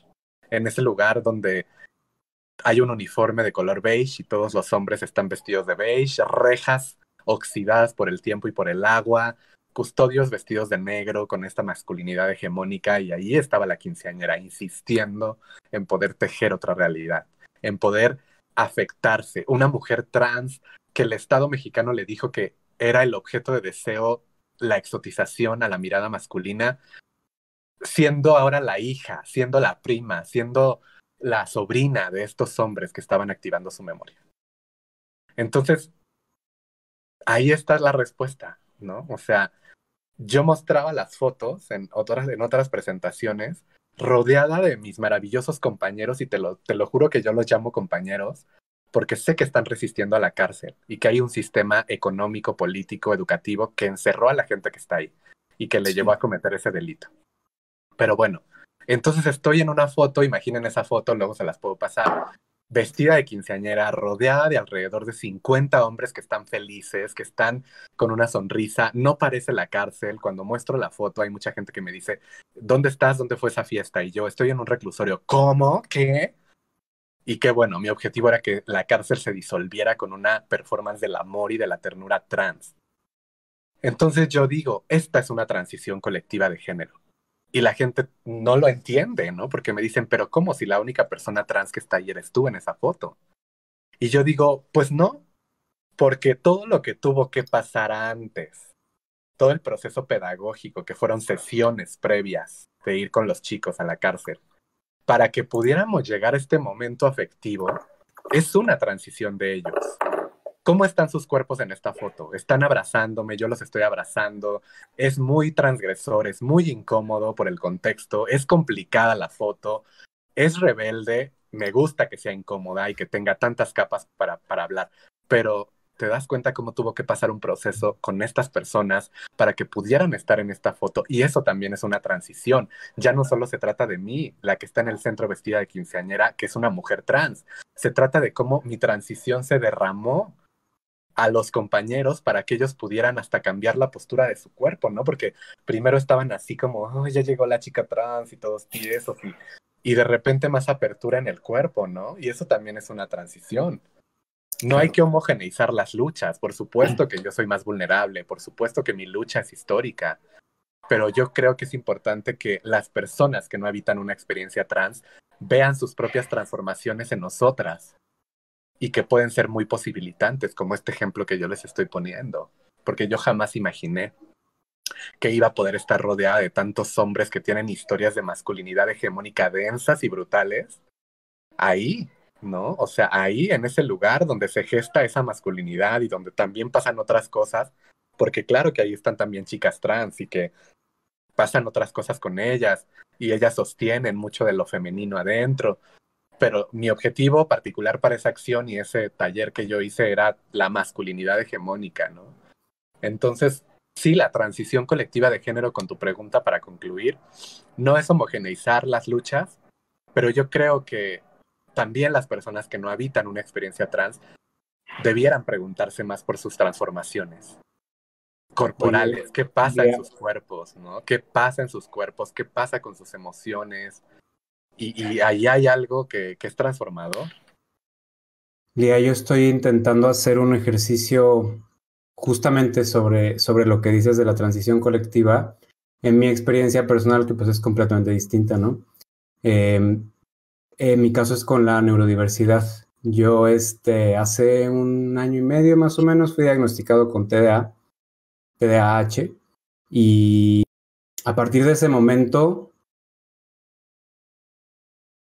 En ese lugar donde hay un uniforme de color beige y todos los hombres están vestidos de beige, rejas oxidadas por el tiempo y por el agua, custodios vestidos de negro con esta masculinidad hegemónica, y ahí estaba la quinceañera insistiendo en poder tejer otra realidad, en poder afectarse. Una mujer trans que el Estado mexicano le dijo que era el objeto de deseo, la exotización a la mirada masculina, siendo ahora la hija, siendo la prima, siendo la sobrina de estos hombres que estaban activando su memoria. Entonces, ahí está la respuesta, ¿no? O sea, yo mostraba las fotos en otras presentaciones, rodeada de mis maravillosos compañeros, y te lo juro que yo los llamo compañeros, porque sé que están resistiendo a la cárcel y que hay un sistema económico, político, educativo que encerró a la gente que está ahí y que le llevó a cometer ese delito. Pero bueno, entonces estoy en una foto, imaginen esa foto, luego se las puedo pasar, vestida de quinceañera, rodeada de alrededor de 50 hombres que están felices, que están con una sonrisa, no parece la cárcel. Cuando muestro la foto hay mucha gente que me dice, ¿dónde estás? ¿Dónde fue esa fiesta? Y yo, estoy en un reclusorio. ¿Cómo? ¿Qué? Y que bueno, mi objetivo era que la cárcel se disolviera con una performance del amor y de la ternura trans. Entonces yo digo, esta es una transición colectiva de género. Y la gente no lo entiende, ¿no? Porque me dicen, pero ¿cómo si la única persona trans que está ahí eres tú en esa foto? Y yo digo, pues no, porque todo lo que tuvo que pasar antes, todo el proceso pedagógico, que fueron sesiones previas de ir con los chicos a la cárcel, para que pudiéramos llegar a este momento afectivo, es una transición de ellos. ¿Cómo están sus cuerpos en esta foto? Están abrazándome, yo los estoy abrazando. Es muy transgresor, es muy incómodo por el contexto, es complicada la foto, es rebelde, me gusta que sea incómoda y que tenga tantas capas para hablar, pero te das cuenta cómo tuvo que pasar un proceso con estas personas para que pudieran estar en esta foto, y eso también es una transición. Ya no solo se trata de mí, la que está en el centro vestida de quinceañera, que es una mujer trans, se trata de cómo mi transición se derramó a los compañeros para que ellos pudieran hasta cambiar la postura de su cuerpo, ¿no? Porque primero estaban así como, oh, ya llegó la chica trans y todos tiesos, y de repente más apertura en el cuerpo, ¿no? Y eso también es una transición. No hay que homogeneizar las luchas. Por supuesto que yo soy más vulnerable, por supuesto que mi lucha es histórica, pero yo creo que es importante que las personas que no habitan una experiencia trans vean sus propias transformaciones en nosotras, y que pueden ser muy posibilitantes, como este ejemplo que yo les estoy poniendo, porque yo jamás imaginé que iba a poder estar rodeada de tantos hombres que tienen historias de masculinidad hegemónica densas y brutales, ahí, ¿no? O sea, ahí en ese lugar donde se gesta esa masculinidad y donde también pasan otras cosas, porque claro que ahí están también chicas trans y que pasan otras cosas con ellas, y ellas sostienen mucho de lo femenino adentro. Pero mi objetivo particular para esa acción y ese taller que yo hice era la masculinidad hegemónica, ¿no? Entonces, sí, la transición colectiva de género, con tu pregunta para concluir, no es homogeneizar las luchas, pero yo creo que también las personas que no habitan una experiencia trans debieran preguntarse más por sus transformaciones corporales. Oye, ¿qué pasa en sus cuerpos, ¿no? ¿Qué pasa en sus cuerpos? ¿Qué pasa con sus emociones? Y ahí hay algo que es transformador. Lía, yo estoy intentando hacer un ejercicio justamente sobre lo que dices de la transición colectiva. En mi experiencia personal, que pues es completamente distinta, ¿no? Eh, en mi caso es con la neurodiversidad. Yo hace un año y medio más o menos fui diagnosticado con TDAH, y a partir de ese momento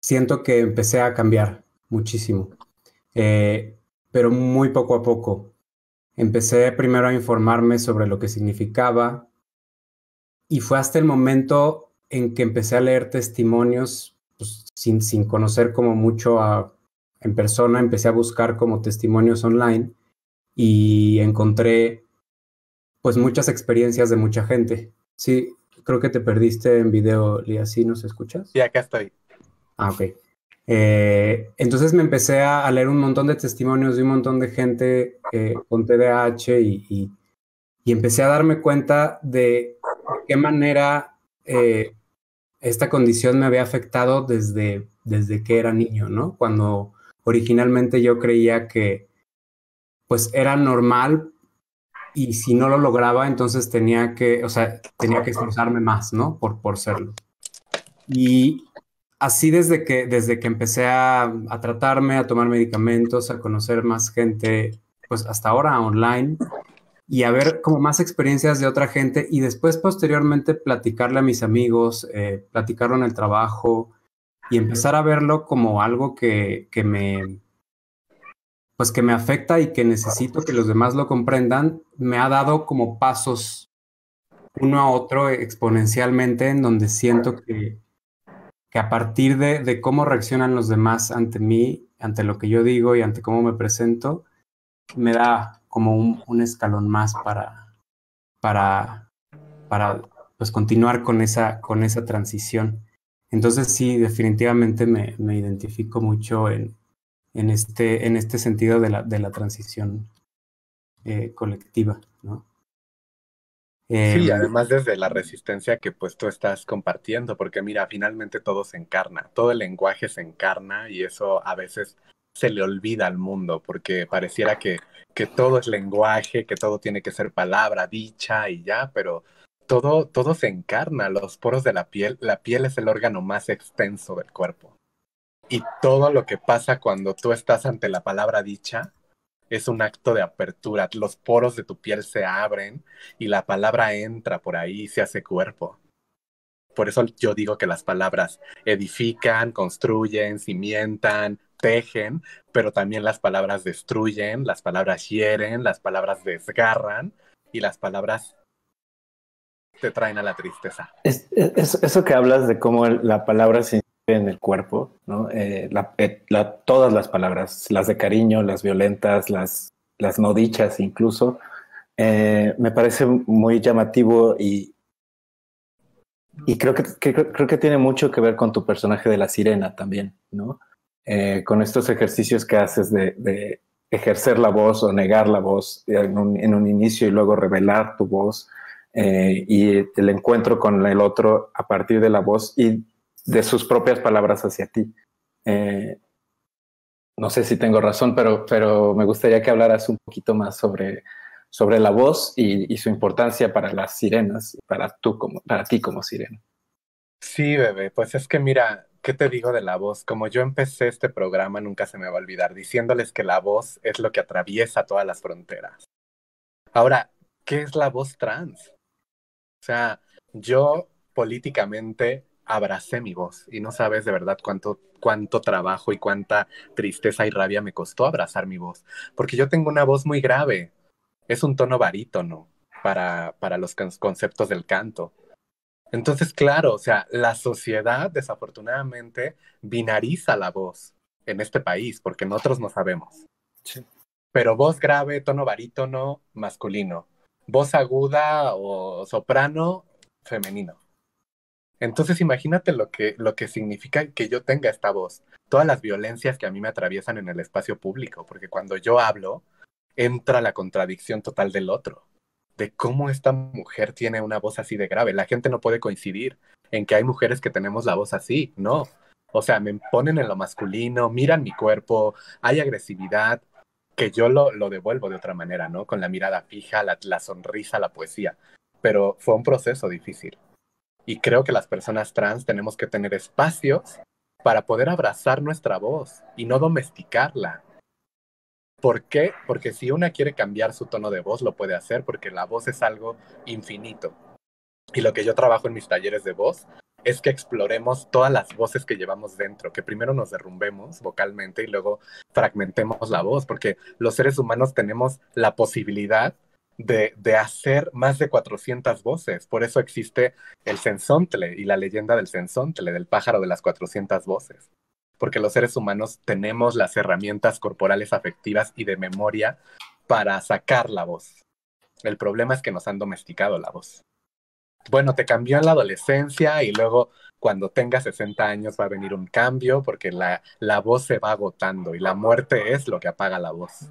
siento que empecé a cambiar muchísimo, pero muy poco a poco. Empecé primero a informarme sobre lo que significaba y fue hasta el momento en que empecé a leer testimonios, pues, sin conocer como mucho en persona. Empecé a buscar como testimonios online y encontré pues muchas experiencias de mucha gente. Sí, creo que te perdiste en video, Lía. ¿Sí nos escuchas? Y acá estoy. Ah, ok. Entonces me empecé a leer un montón de testimonios de un montón de gente con TDAH y empecé a darme cuenta de qué manera esta condición me había afectado desde que era niño, ¿no? Cuando originalmente yo creía que pues era normal, y si no lo lograba, entonces tenía que esforzarme más, ¿no? Por serlo. Y así desde que empecé a tratarme, a tomar medicamentos, a conocer más gente, pues hasta ahora online, y a ver como más experiencias de otra gente, y después posteriormente platicarle a mis amigos, platicarlo en el trabajo, y empezar a verlo como algo pues que me afecta y que necesito que los demás lo comprendan. Me ha dado como pasos uno a otro exponencialmente, en donde siento que a partir de cómo reaccionan los demás ante mí, ante lo que yo digo y ante cómo me presento, me da como un escalón más para pues continuar con esa transición. Entonces sí, definitivamente me identifico mucho en este sentido de la transición colectiva, ¿no? Sí, además desde la resistencia que pues tú estás compartiendo, porque mira, finalmente todo se encarna, todo el lenguaje se encarna y eso a veces se le olvida al mundo, porque pareciera que todo es lenguaje, que todo tiene que ser palabra dicha y ya, pero todo se encarna, los poros de la piel es el órgano más extenso del cuerpo. Y todo lo que pasa cuando tú estás ante la palabra dicha es un acto de apertura. Los poros de tu piel se abren y la palabra entra por ahí y se hace cuerpo. Por eso yo digo que las palabras edifican, construyen, cimientan, tejen, pero también las palabras destruyen, las palabras hieren, las palabras desgarran y las palabras te traen a la tristeza. Eso que hablas de cómo la palabra se inscribe en el cuerpo, ¿no? Todas las palabras, las de cariño, las violentas, las no dichas incluso, me parece muy llamativo y creo que tiene mucho que ver con tu personaje de la sirena también, ¿no? Con estos ejercicios que haces de ejercer la voz o negar la voz en un inicio y luego revelar tu voz, y el encuentro con el otro a partir de la voz y de sus propias palabras hacia ti. No sé si tengo razón, pero me gustaría que hablaras un poquito más sobre la voz y su importancia para las sirenas, para ti como sirena. Sí, bebé, pues es que mira, ¿qué te digo de la voz? Como yo empecé este programa, nunca se me va a olvidar, diciéndoles que la voz es lo que atraviesa todas las fronteras. Ahora, ¿qué es la voz trans? O sea, yo políticamente abracé mi voz y no sabes de verdad cuánto trabajo y cuánta tristeza y rabia me costó abrazar mi voz, porque yo tengo una voz muy grave, es un tono barítono para los conceptos del canto. Entonces, claro, o sea, la sociedad desafortunadamente binariza la voz en este país, porque nosotros no sabemos. Sí. Pero voz grave, tono barítono, masculino. Voz aguda o soprano, femenino. Entonces, imagínate lo que significa que yo tenga esta voz. Todas las violencias que a mí me atraviesan en el espacio público, porque cuando yo hablo, entra la contradicción total del otro, de cómo esta mujer tiene una voz así de grave. La gente no puede coincidir en que hay mujeres que tenemos la voz así, no. O sea, me ponen en lo masculino, miran mi cuerpo, hay agresividad, que yo lo devuelvo de otra manera, ¿no? Con la mirada fija, la sonrisa, la poesía. Pero fue un proceso difícil. Y creo que las personas trans tenemos que tener espacios para poder abrazar nuestra voz y no domesticarla. ¿Por qué? Porque si una quiere cambiar su tono de voz, lo puede hacer, porque la voz es algo infinito. Y lo que yo trabajo en mis talleres de voz es que exploremos todas las voces que llevamos dentro, que primero nos derrumbemos vocalmente y luego fragmentemos la voz, porque los seres humanos tenemos la posibilidad de hacer más de 400 voces. Por eso existe el sensontle y la leyenda del sensontle, del pájaro de las 400 voces. Porque los seres humanos tenemos las herramientas corporales afectivas y de memoria para sacar la voz. El problema es que nos han domesticado la voz. Bueno, te cambió en la adolescencia y luego cuando tengas 60 años va a venir un cambio porque la voz se va agotando y la muerte es lo que apaga la voz.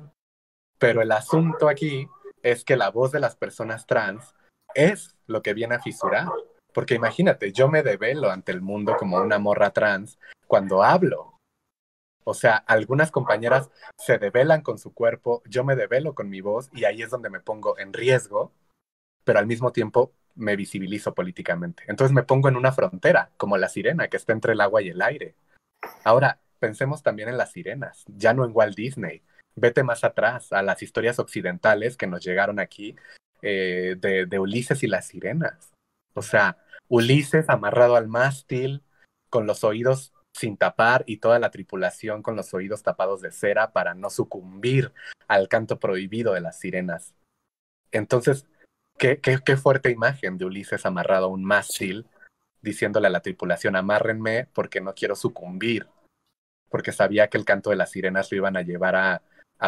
Pero el asunto aquí es que la voz de las personas trans es lo que viene a fisurar. Porque imagínate, yo me develo ante el mundo como una morra trans cuando hablo. O sea, algunas compañeras se develan con su cuerpo, yo me develo con mi voz y ahí es donde me pongo en riesgo, pero al mismo tiempo me visibilizo políticamente. Entonces me pongo en una frontera, como la sirena que está entre el agua y el aire. Ahora, pensemos también en las sirenas, ya no en Walt Disney. Vete más atrás, a las historias occidentales que nos llegaron aquí de Ulises y las sirenas. O sea, Ulises amarrado al mástil, con los oídos sin tapar y toda la tripulación con los oídos tapados de cera para no sucumbir al canto prohibido de las sirenas. Entonces, qué fuerte imagen de Ulises amarrado a un mástil, diciéndole a la tripulación, amárrenme porque no quiero sucumbir, porque sabía que el canto de las sirenas lo iban a llevar a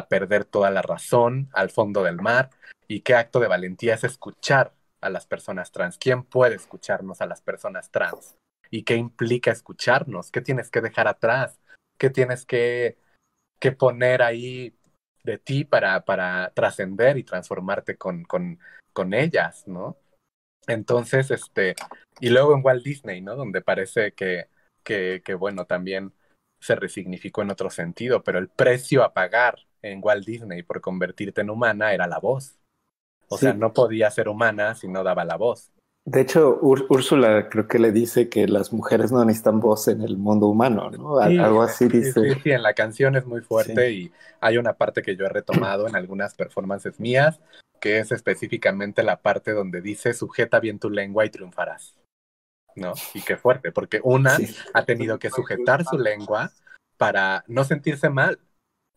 perder toda la razón al fondo del mar. Y qué acto de valentía es escuchar a las personas trans. ¿Quién puede escucharnos a las personas trans? ¿Y qué implica escucharnos? ¿Qué tienes que dejar atrás? ¿Qué tienes que poner ahí de ti para trascender y transformarte con ellas, ¿no? Entonces, y luego en Walt Disney, ¿no? Donde parece que bueno, también se resignificó en otro sentido, pero el precio a pagar en Walt Disney por convertirte en humana era la voz. O sea, no podía ser humana si no daba la voz. De hecho, Úrsula creo que le dice que las mujeres no necesitan voz en el mundo humano, ¿no? Sí, algo así dice. Sí, en la canción es muy fuerte y hay una parte que yo he retomado en algunas performances mías, que es específicamente la parte donde dice sujeta bien tu lengua y triunfarás, ¿no? Y qué fuerte, porque una ha tenido que sujetar su lengua para no sentirse mal.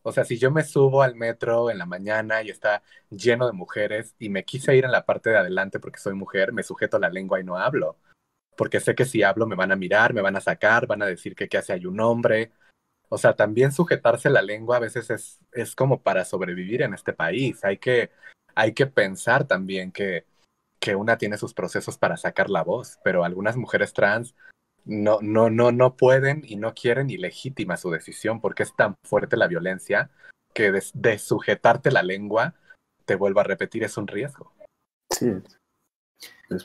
O sea, si yo me subo al metro en la mañana y está lleno de mujeres y me quise ir en la parte de adelante porque soy mujer, me sujeto la lengua y no hablo. Porque sé que si hablo me van a mirar, me van a sacar, van a decir que qué hace hay un hombre. O sea, también sujetarse la lengua a veces es como para sobrevivir en este país. Hay que pensar también que una tiene sus procesos para sacar la voz, pero algunas mujeres trans no pueden y no quieren y legítima su decisión porque es tan fuerte la violencia que de sujetarte la lengua, te vuelvo a repetir, es un riesgo. Sí.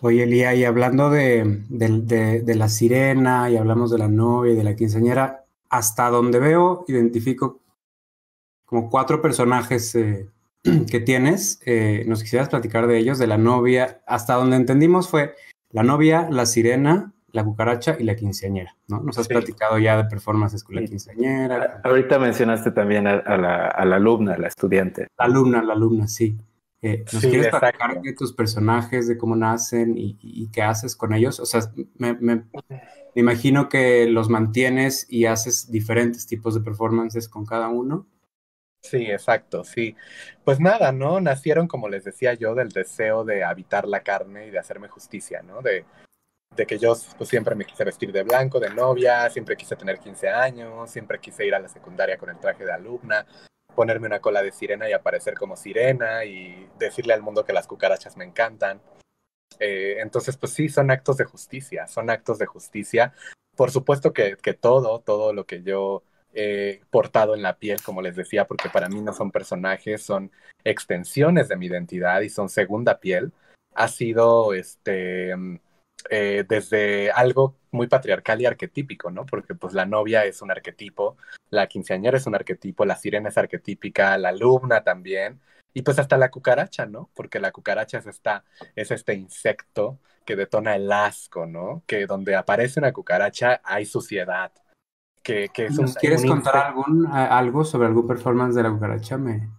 Oye, Elía, y hablando de la sirena, y hablamos de la novia y de la quinceañera, hasta donde veo, identifico como 4 personajes que tienes. Nos quisieras platicar de ellos, de la novia. Hasta donde entendimos fue la novia, la sirena, la cucaracha y la quinceañera, ¿no? Nos has platicado ya de performances con la quinceañera. Ahorita mencionaste también a la alumna, a la estudiante. La alumna, sí. ¿Nos quieres platicar de tus personajes, de cómo nacen y qué haces con ellos? O sea, me imagino que los mantienes y haces diferentes tipos de performances con cada uno. Sí, exacto, sí. Pues nada, ¿no? Nacieron, como les decía yo, del deseo de habitar la carne y de hacerme justicia, ¿no? De que yo pues, siempre me quise vestir de blanco, de novia, siempre quise tener 15 años, siempre quise ir a la secundaria con el traje de alumna, ponerme una cola de sirena y aparecer como sirena y decirle al mundo que las cucarachas me encantan. Entonces, pues sí, son actos de justicia, Por supuesto que todo lo que yo he portado en la piel, como les decía, porque para mí no son personajes, son extensiones de mi identidad y son segunda piel, ha sido desde algo muy patriarcal y arquetípico, ¿no? Porque pues la novia es un arquetipo, la quinceañera es un arquetipo, la sirena es arquetípica, la alumna también, y pues hasta la cucaracha, ¿no? Porque la cucaracha es este insecto que detona el asco, ¿no? Que donde aparece una cucaracha hay suciedad, que es ¿Nos quieres un contar insecto. algo sobre algún performance de la cucaracha? Me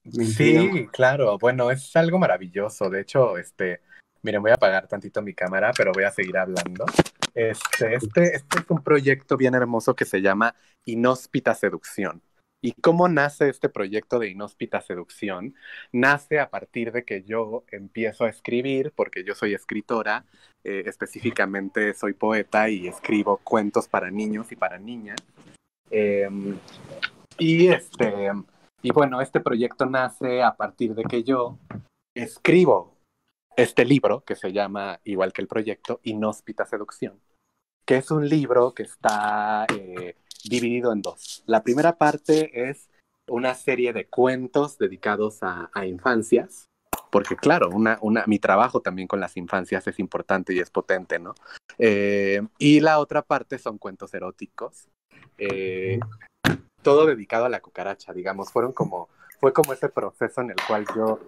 intriga mucho. Sí, claro, bueno, es algo maravilloso. De hecho, miren, voy a apagar tantito mi cámara, pero voy a seguir hablando. Este es un proyecto bien hermoso que se llama Inhóspita Seducción. ¿Y cómo nace este proyecto de Inhóspita Seducción? Nace a partir de que yo empiezo a escribir, porque yo soy escritora, específicamente soy poeta y escribo cuentos para niños y para niñas. Eh, y y bueno, este proyecto nace a partir de que yo escribo este libro que se llama, igual que el proyecto, Inhóspita Seducción, que es un libro que está dividido en dos. La primera parte es una serie de cuentos dedicados a infancias, porque claro, mi trabajo también con las infancias es importante y es potente, ¿no? Y la otra parte son cuentos eróticos. Todo dedicado a la cucaracha, digamos, fue como ese proceso en el cual yo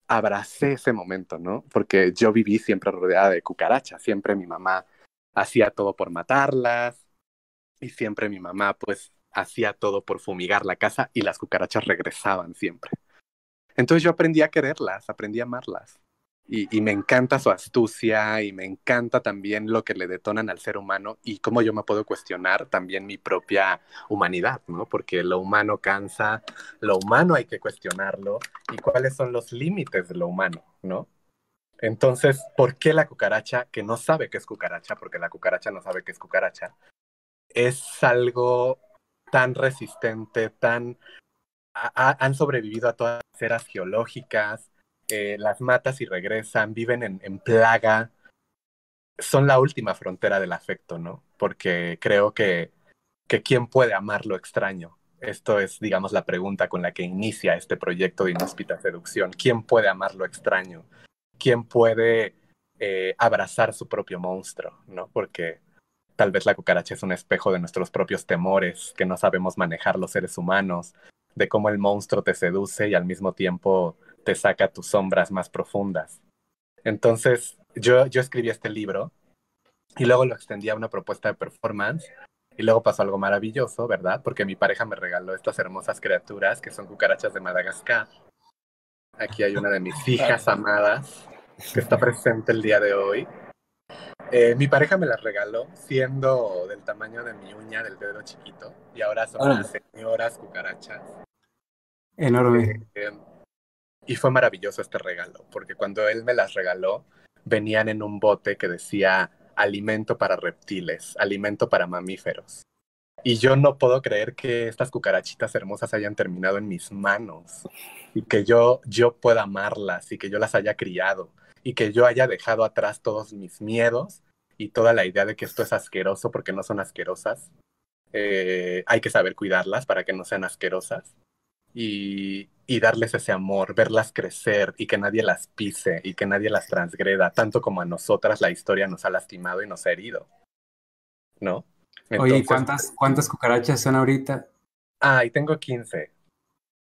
abracé ese momento, ¿no? Porque yo viví siempre rodeada de cucarachas, siempre mi mamá hacía todo por matarlas y siempre mi mamá pues hacía todo por fumigar la casa y las cucarachas regresaban siempre. Entonces yo aprendí a quererlas, aprendí a amarlas. Y me encanta su astucia y me encanta también lo que le detonan al ser humano y cómo yo me puedo cuestionar también mi propia humanidad, ¿no? Porque lo humano cansa, lo humano hay que cuestionarlo y cuáles son los límites de lo humano, ¿no? Entonces, ¿por qué la cucaracha, que no sabe que es cucaracha, porque la cucaracha no sabe que es cucaracha, es algo tan resistente, han sobrevivido a todas las eras geológicas, las matas y regresan, viven en plaga, son la última frontera del afecto, ¿no? Porque creo que ¿quién puede amar lo extraño? Esto es, digamos, la pregunta con la que inicia este proyecto de Inhóspita Seducción. ¿Quién puede amar lo extraño? ¿Quién puede abrazar su propio monstruo? ¿No? Porque tal vez la cucaracha es un espejo de nuestros propios temores, que no sabemos manejar los seres humanos, de cómo el monstruo te seduce y al mismo tiempo te saca tus sombras más profundas. Entonces, yo escribí este libro y luego lo extendí a una propuesta de performance y luego pasó algo maravilloso, ¿verdad? Porque mi pareja me regaló estas hermosas criaturas que son cucarachas de Madagascar. Aquí hay una de mis hijas amadas que está presente el día de hoy. Mi pareja me las regaló siendo del tamaño de mi uña del dedo chiquito y ahora son unas señoras cucarachas. Enorme. Y fue maravilloso este regalo, porque cuando él me las regaló, venían en un bote que decía alimento para reptiles, alimento para mamíferos. Y yo no puedo creer que estas cucarachitas hermosas hayan terminado en mis manos y que yo pueda amarlas y que yo las haya criado y que yo haya dejado atrás todos mis miedos y toda la idea de que esto es asqueroso porque no son asquerosas. Hay que saber cuidarlas para que no sean asquerosas y darles ese amor, verlas crecer y que nadie las pise y que nadie las transgreda, tanto como a nosotras la historia nos ha lastimado y nos ha herido, ¿no? Oye, ¿y Entonces, cuántas cucarachas son ahorita? y tengo 15.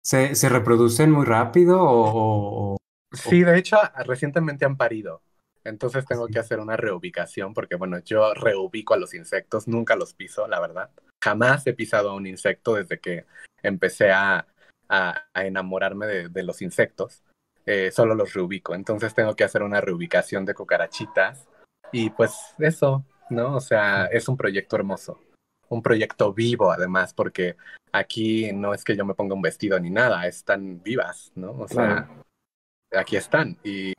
¿Se reproducen muy rápido Sí, de hecho, recientemente han parido. Entonces tengo que hacer una reubicación porque, bueno, yo reubico a los insectos, nunca los piso, la verdad. Jamás he pisado a un insecto desde que empecé a enamorarme de los insectos. Solo los reubico. Entonces tengo que hacer una reubicación de cucarachitas. Y pues eso, ¿no? O sea, es un proyecto hermoso. Un proyecto vivo, además, porque aquí no es que yo me ponga un vestido ni nada, están vivas, ¿no? O sea, aquí están y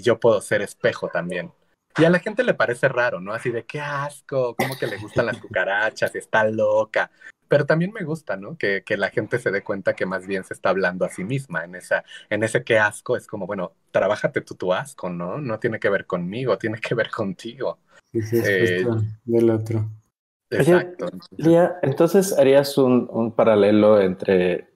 yo puedo ser espejo también. Y a la gente le parece raro, ¿no? Así de qué asco, cómo que le gustan las cucarachas, está loca. Pero también me gusta, ¿no? Que la gente se dé cuenta que más bien se está hablando a sí misma. En ese qué asco es como, bueno, trabájate tú tu asco, ¿no? No tiene que ver conmigo, tiene que ver contigo. sí, es cuestión del otro? Oye, Exacto. Lía, entonces harías un paralelo entre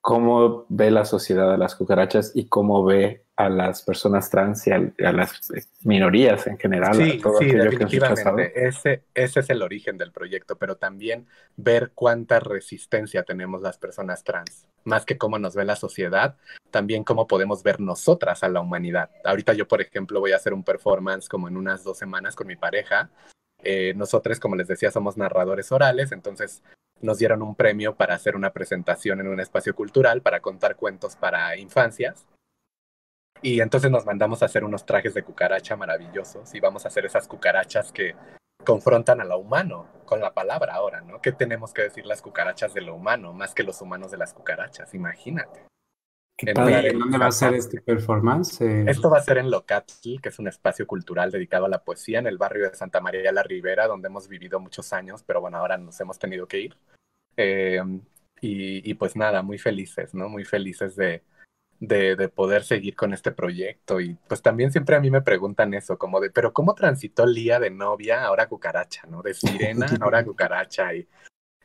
cómo ve la sociedad a las cucarachas y cómo ve a las personas trans y a las minorías en general, Sí, a todo sí, aquello que es rechazado. definitivamente. Ese es el origen del proyecto, pero también ver cuánta resistencia tenemos las personas trans. Más que cómo nos ve la sociedad, también cómo podemos ver nosotras a la humanidad. Ahorita yo, por ejemplo, voy a hacer un performance como en unas 2 semanas con mi pareja. Nosotros, como les decía, somos narradores orales, entonces nos dieron un premio para hacer una presentación en un espacio cultural para contar cuentos para infancias. Y entonces nos mandamos a hacer unos trajes de cucaracha maravillosos y vamos a hacer esas cucarachas que confrontan a lo humano con la palabra ahora, ¿no? ¿Qué tenemos que decir las cucarachas de lo humano más que los humanos de las cucarachas? Imagínate. Qué Entrar padre. en ¿Dónde va a ser este performance? Esto va a ser en Locatl, que es un espacio cultural dedicado a la poesía en el barrio de Santa María la Ribera, donde hemos vivido muchos años, pero bueno, ahora nos hemos tenido que ir. Eh, y pues nada, muy felices, ¿no? Muy felices de poder seguir con este proyecto. Y pues también siempre a mí me preguntan eso, como de, pero ¿cómo transitó Lía de novia ahora cucaracha, ¿no? De sirena ahora cucaracha.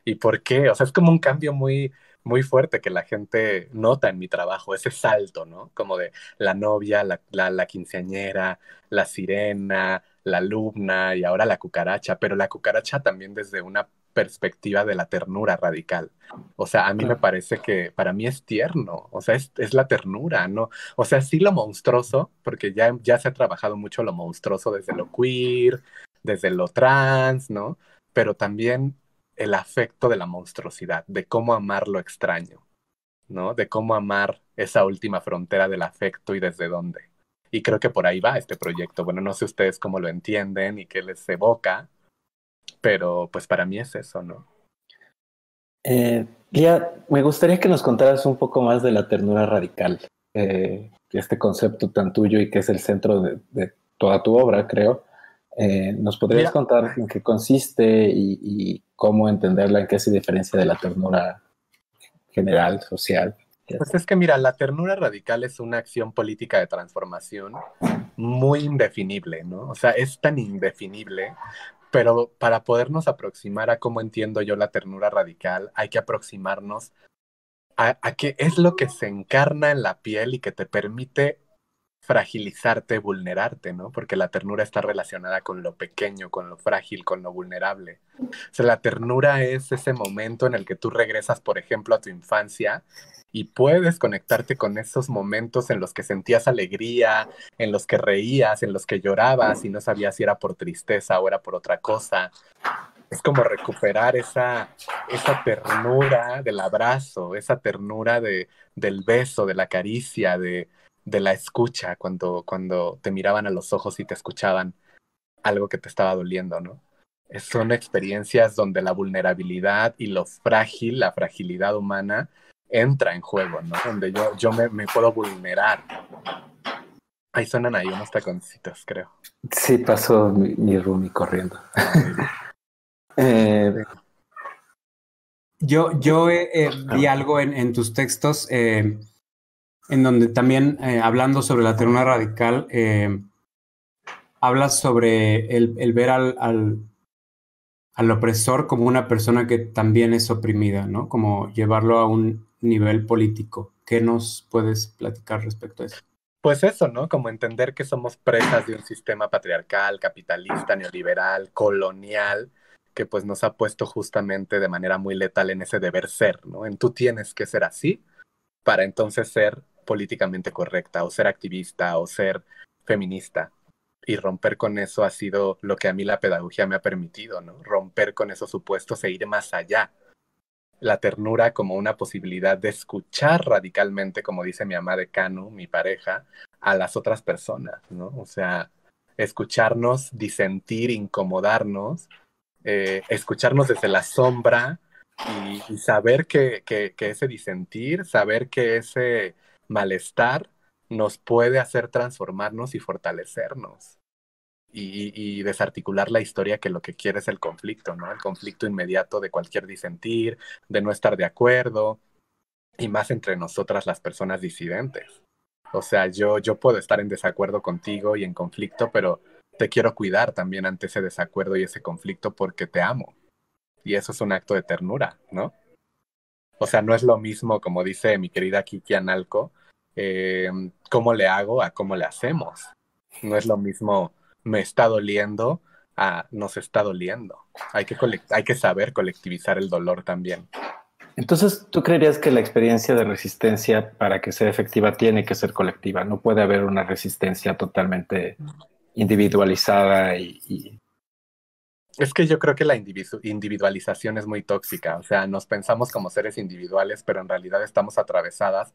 ¿Y por qué? O sea, es como un cambio muy, muy fuerte que la gente nota en mi trabajo, ese salto, ¿no? Como de la novia, la quinceañera, la sirena, la alumna y ahora la cucaracha, pero la cucaracha también desde una perspectiva de la ternura radical. O sea, a mí me parece que para mí es tierno, o sea, es la ternura, ¿no? O sea, sí lo monstruoso, porque ya se ha trabajado mucho lo monstruoso desde lo queer, desde lo trans, ¿no? Pero también el afecto de la monstruosidad, de cómo amar lo extraño, ¿no? De cómo amar esa última frontera del afecto y desde dónde. Y creo que por ahí va este proyecto. Bueno, no sé ustedes cómo lo entienden y qué les evoca, pero pues para mí es eso, ¿no? Lía, me gustaría que nos contaras un poco más de la ternura radical, este concepto tan tuyo y que es el centro de toda tu obra, creo. ¿Nos podrías contar en qué consiste y cómo entenderla, en qué se diferencia de la ternura general, social? Pues es que mira, la ternura radical es una acción política de transformación muy indefinible, ¿no? O sea, es tan indefinible, pero para podernos aproximar a cómo entiendo yo la ternura radical, hay que aproximarnos a qué es lo que se encarna en la piel y que te permite fragilizarte, vulnerarte, ¿no? Porque la ternura está relacionada con lo pequeño, con lo frágil, con lo vulnerable. O sea, la ternura es ese momento en el que tú regresas, por ejemplo, a tu infancia y puedes conectarte con esos momentos en los que sentías alegría, en los que reías, en los que llorabas y no sabías si era por tristeza o era por otra cosa. Es como recuperar esa ternura del abrazo, esa ternura del beso, de la caricia, de la escucha, cuando te miraban a los ojos y te escuchaban algo que te estaba doliendo, ¿no? Son experiencias donde la vulnerabilidad y lo frágil, la fragilidad humana, entra en juego, ¿no? Donde yo me puedo vulnerar. Ahí suenan ahí unos taconcitos, creo. Sí, pasó mi roomie corriendo. Yo vi algo en tus textos en donde también, hablando sobre la ternura radical, hablas sobre el ver al opresor como una persona que también es oprimida, ¿no? Como llevarlo a un nivel político. ¿Qué nos puedes platicar respecto a eso? Pues eso, ¿no? Como entender que somos presas de un sistema patriarcal, capitalista, neoliberal, colonial, que pues nos ha puesto justamente de manera muy letal en ese deber ser, ¿no? En tú tienes que ser así para entonces ser políticamente correcta o ser activista o ser feminista. Y romper con eso ha sido lo que a mí la pedagogía me ha permitido, ¿no? Romper con esos supuestos e ir más allá. La ternura como una posibilidad de escuchar radicalmente, como dice mi ama de Canu, mi pareja, a las otras personas, ¿no? O sea, escucharnos, disentir, incomodarnos, escucharnos desde la sombra y saber que ese disentir, saber que ese malestar nos puede hacer transformarnos y fortalecernos y desarticular la historia que lo que quiere es el conflicto, ¿no? El conflicto inmediato de cualquier disentir, de no estar de acuerdo, y más entre nosotras las personas disidentes. O sea, yo puedo estar en desacuerdo contigo y en conflicto, pero te quiero cuidar también ante ese desacuerdo y ese conflicto porque te amo. Y eso es un acto de ternura, ¿no? O sea, no es lo mismo, como dice mi querida Kiki Analco, cómo le hago a cómo le hacemos. No es lo mismo me está doliendo a nos está doliendo. Hay que saber colectivizar el dolor también. Entonces, ¿tú creerías que la experiencia de resistencia para que sea efectiva tiene que ser colectiva? No puede haber una resistencia totalmente individualizada y... Es que yo creo que la individualización es muy tóxica. O sea, nos pensamos como seres individuales, pero en realidad estamos atravesadas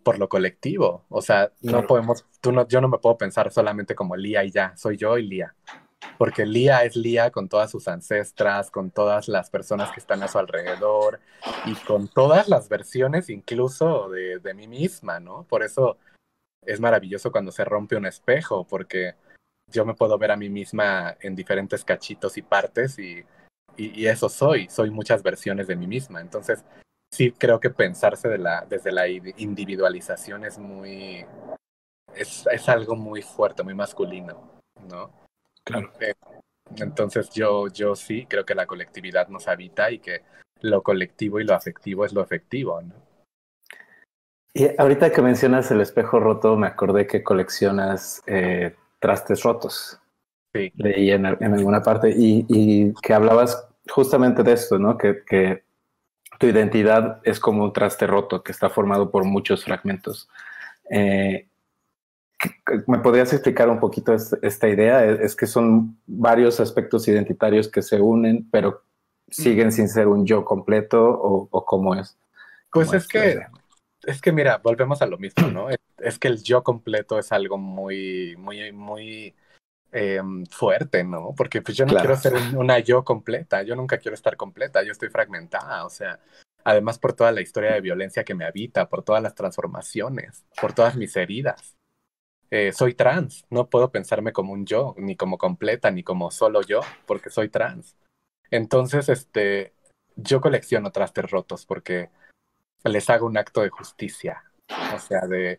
por lo colectivo. O sea, no Claro. podemos, yo no me puedo pensar solamente como Lía y ya, soy yo y Lía. Porque Lía es Lía con todas sus ancestras, con todas las personas que están a su alrededor y con todas las versiones incluso de mí misma, ¿no? Por eso es maravilloso cuando se rompe un espejo, porque yo me puedo ver a mí misma en diferentes cachitos y partes y eso soy muchas versiones de mí misma. Entonces, sí creo que pensarse desde la individualización es algo muy fuerte, muy masculino, ¿no? Claro. Entonces yo sí creo que la colectividad nos habita y que lo colectivo y lo afectivo es lo efectivo, ¿no? Y ahorita que mencionas el espejo roto, me acordé que coleccionas trastes rotos. Sí. Leí en alguna parte y que hablabas justamente de esto, ¿no? Que tu identidad es como un traste roto que está formado por muchos fragmentos. ¿Me podrías explicar un poquito esta idea? Es que son varios aspectos identitarios que se unen, pero siguen sin ser un yo completo, o cómo es. Pues ¿Cómo es la idea? es que mira, volvemos a lo mismo, ¿no? Es que el yo completo es algo muy fuerte, ¿no? Porque pues yo no Claro. quiero ser una yo completa, yo nunca quiero estar completa, yo estoy fragmentada, o sea, además por toda la historia de violencia que me habita, por todas las transformaciones, por todas mis heridas. Soy trans, no puedo pensarme como un yo, ni como completa, ni como solo yo, porque soy trans. Entonces, yo colecciono trastes rotos porque les hago un acto de justicia, o sea, de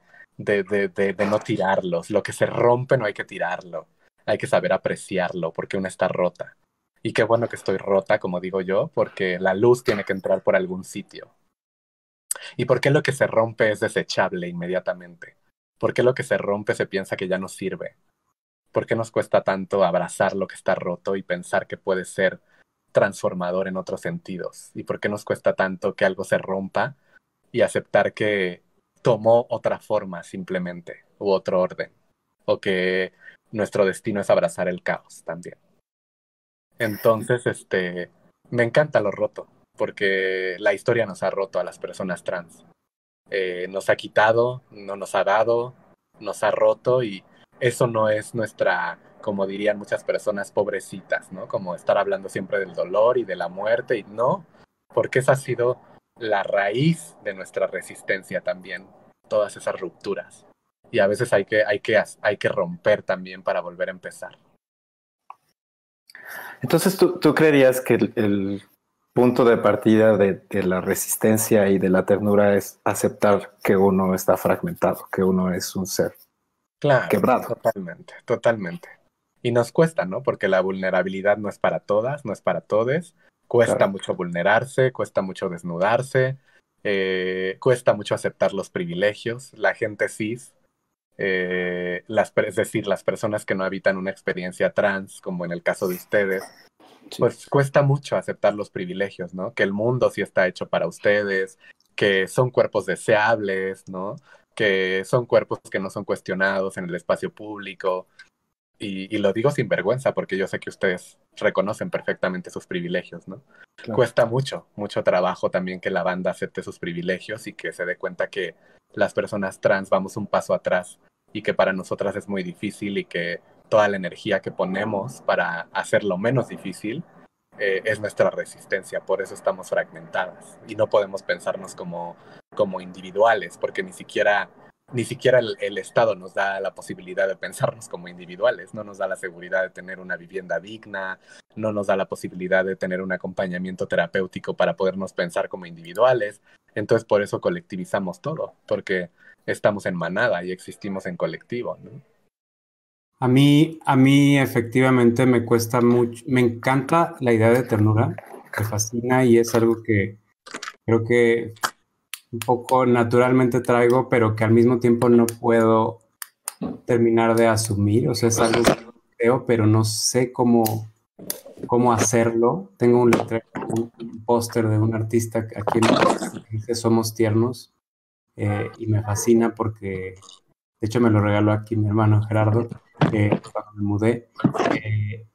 no tirarlos. Lo que se rompe no hay que tirarlo, hay que saber apreciarlo porque una está rota. Y qué bueno que estoy rota, como digo yo, porque la luz tiene que entrar por algún sitio. ¿Y por qué lo que se rompe es desechable inmediatamente? ¿Por qué lo que se rompe se piensa que ya no sirve? ¿Por qué nos cuesta tanto abrazar lo que está roto y pensar que puede ser transformador en otros sentidos? ¿Y por qué nos cuesta tanto que algo se rompa y aceptar que tomó otra forma simplemente, u otro orden? O que nuestro destino es abrazar el caos también. Entonces, me encanta lo roto, porque la historia nos ha roto a las personas trans. Nos ha quitado, no nos ha dado, nos ha roto y eso no es nuestra, como dirían muchas personas, pobrecitas, ¿no? Como estar hablando siempre del dolor y de la muerte y no, porque esa ha sido la raíz de nuestra resistencia también, todas esas rupturas. Y a veces hay que romper también para volver a empezar. Entonces, ¿tú creerías que el punto de partida de la resistencia y de la ternura es aceptar que uno está fragmentado, que uno es un ser Claro, quebrado? totalmente, totalmente. Y nos cuesta, ¿no? Porque la vulnerabilidad no es para todas, no es para todes. Cuesta Claro. mucho vulnerarse, cuesta mucho desnudarse, cuesta mucho aceptar los privilegios. La gente cis, es decir, las personas que no habitan una experiencia trans, como en el caso de ustedes, Sí. pues cuesta mucho aceptar los privilegios, ¿no? Que el mundo sí está hecho para ustedes, que son cuerpos deseables, ¿no? Que son cuerpos que no son cuestionados en el espacio público. Y lo digo sin vergüenza porque yo sé que ustedes reconocen perfectamente sus privilegios, ¿no? Claro. Cuesta mucho trabajo también que la banda acepte sus privilegios y que se dé cuenta que las personas trans vamos un paso atrás y que para nosotras es muy difícil y que toda la energía que ponemos para hacerlo menos difícil es nuestra resistencia, por eso estamos fragmentadas y no podemos pensarnos como individuales, porque ni siquiera el Estado nos da la posibilidad de pensarnos como individuales, no nos da la seguridad de tener una vivienda digna, no nos da la posibilidad de tener un acompañamiento terapéutico para podernos pensar como individuales, entonces por eso colectivizamos todo, porque estamos en manada y existimos en colectivo, ¿no? A mí efectivamente me cuesta mucho, me encanta la idea de ternura, me fascina y es algo que creo que un poco naturalmente traigo, pero que al mismo tiempo no puedo terminar de asumir. O sea, es algo que creo, pero no sé cómo hacerlo. Tengo un letrero, un póster de un artista aquí en mi casa que dice Somos Tiernos, y me fascina porque, de hecho, me lo regaló aquí mi hermano Gerardo cuando me mudé.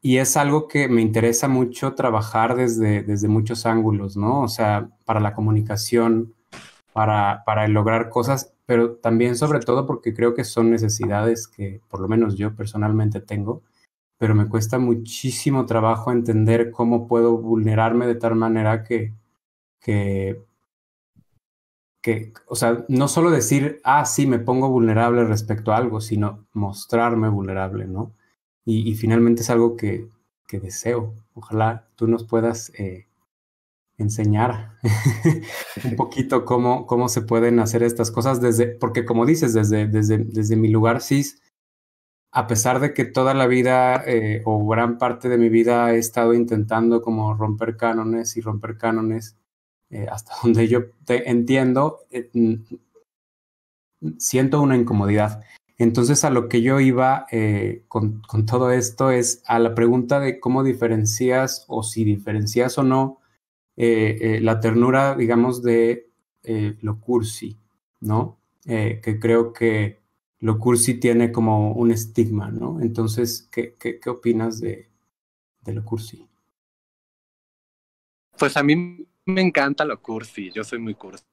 Y es algo que me interesa mucho trabajar desde muchos ángulos, ¿no? O sea, para la comunicación, para el lograr cosas, pero también sobre todo porque creo que son necesidades que por lo menos yo personalmente tengo, pero me cuesta muchísimo trabajo entender cómo puedo vulnerarme de tal manera que, o sea, no solo decir, sí, me pongo vulnerable respecto a algo, sino mostrarme vulnerable, ¿no? Y finalmente es algo que deseo. Ojalá tú nos puedas enseñar un poquito cómo se pueden hacer estas cosas porque como dices, desde mi lugar cis, a pesar de que toda la vida o gran parte de mi vida he estado intentando como romper cánones hasta donde yo entiendo, siento una incomodidad. Entonces a lo que yo iba con todo esto es a la pregunta de cómo diferencias o si diferencias o no la ternura, digamos, de lo cursi, ¿no? Que creo que lo cursi tiene como un estigma, ¿no? Entonces, ¿qué opinas de lo cursi? Pues a mí me encanta lo cursi, yo soy muy cursi.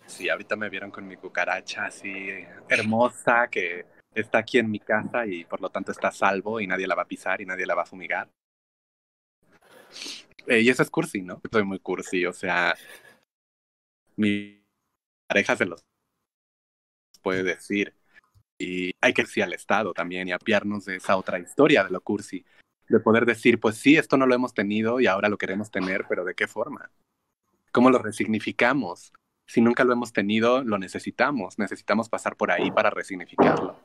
Sí, ahorita me vieron con mi cucaracha así hermosa que está aquí en mi casa y por lo tanto está a salvo y nadie la va a pisar y nadie la va a fumigar. Y eso es cursi, ¿no? Soy muy cursi, o sea, mi pareja se los puede decir. Y hay que decir al Estado también y apiarnos de esa otra historia de lo cursi. De poder decir, pues sí, esto no lo hemos tenido y ahora lo queremos tener, pero ¿de qué forma? ¿Cómo lo resignificamos? Si nunca lo hemos tenido, lo necesitamos. Necesitamos pasar por ahí para resignificarlo.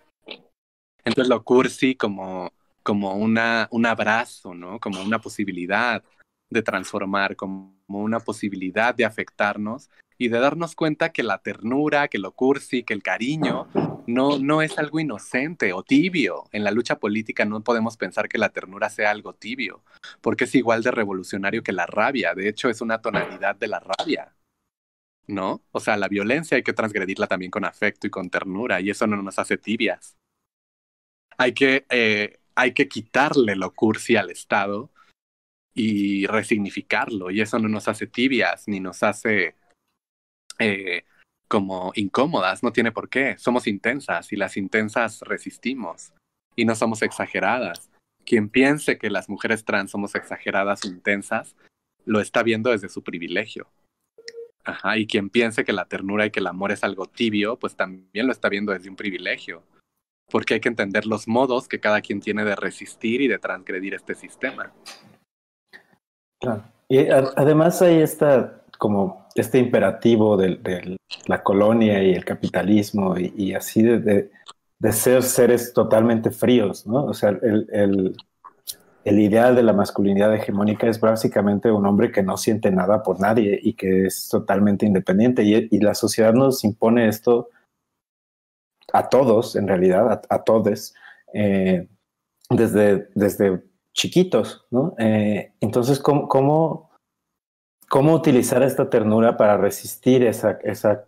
Entonces lo cursi como un abrazo, ¿no? Como una posibilidad de transformar, como una posibilidad de afectarnos y de darnos cuenta que la ternura, que lo cursi, que el cariño no es algo inocente o tibio. En la lucha política no podemos pensar que la ternura sea algo tibio, porque es igual de revolucionario que la rabia. De hecho, es una tonalidad de la rabia, ¿no? O sea, la violencia hay que transgredirla también con afecto y con ternura, y eso no nos hace tibias. Hay que quitarle lo cursi al Estado y resignificarlo, y eso no nos hace tibias ni nos hace como incómodas, no tiene por qué. Somos intensas y las intensas resistimos y no somos exageradas. Quien piense que las mujeres trans somos exageradas o intensas, lo está viendo desde su privilegio. Ajá, y quien piense que la ternura y que el amor es algo tibio, pues también lo está viendo desde un privilegio. Porque hay que entender los modos que cada quien tiene de resistir y de transgredir este sistema. Claro. Y además hay este imperativo de la colonia y el capitalismo y así de ser seres totalmente fríos, ¿no? O sea, el ideal de la masculinidad hegemónica es básicamente un hombre que no siente nada por nadie y que es totalmente independiente. Y la sociedad nos impone esto a todos, en realidad, a todes, desde chiquitos, ¿no? Entonces, ¿cómo utilizar esta ternura para resistir esa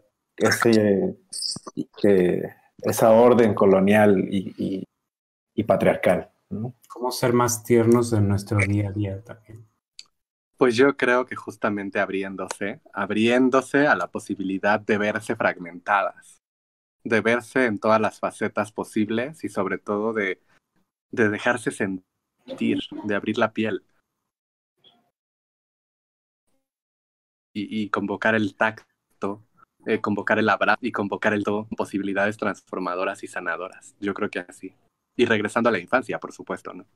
orden colonial y patriarcal, ¿no? ¿Cómo ser más tiernos en nuestro día a día también? Pues yo creo que justamente abriéndose a la posibilidad de verse fragmentadas, de verse en todas las facetas posibles y sobre todo de dejarse sentir, de abrir la piel y convocar el tacto, convocar el abrazo y convocar el todo, posibilidades transformadoras y sanadoras. Yo creo que así. Y regresando a la infancia, por supuesto, ¿no?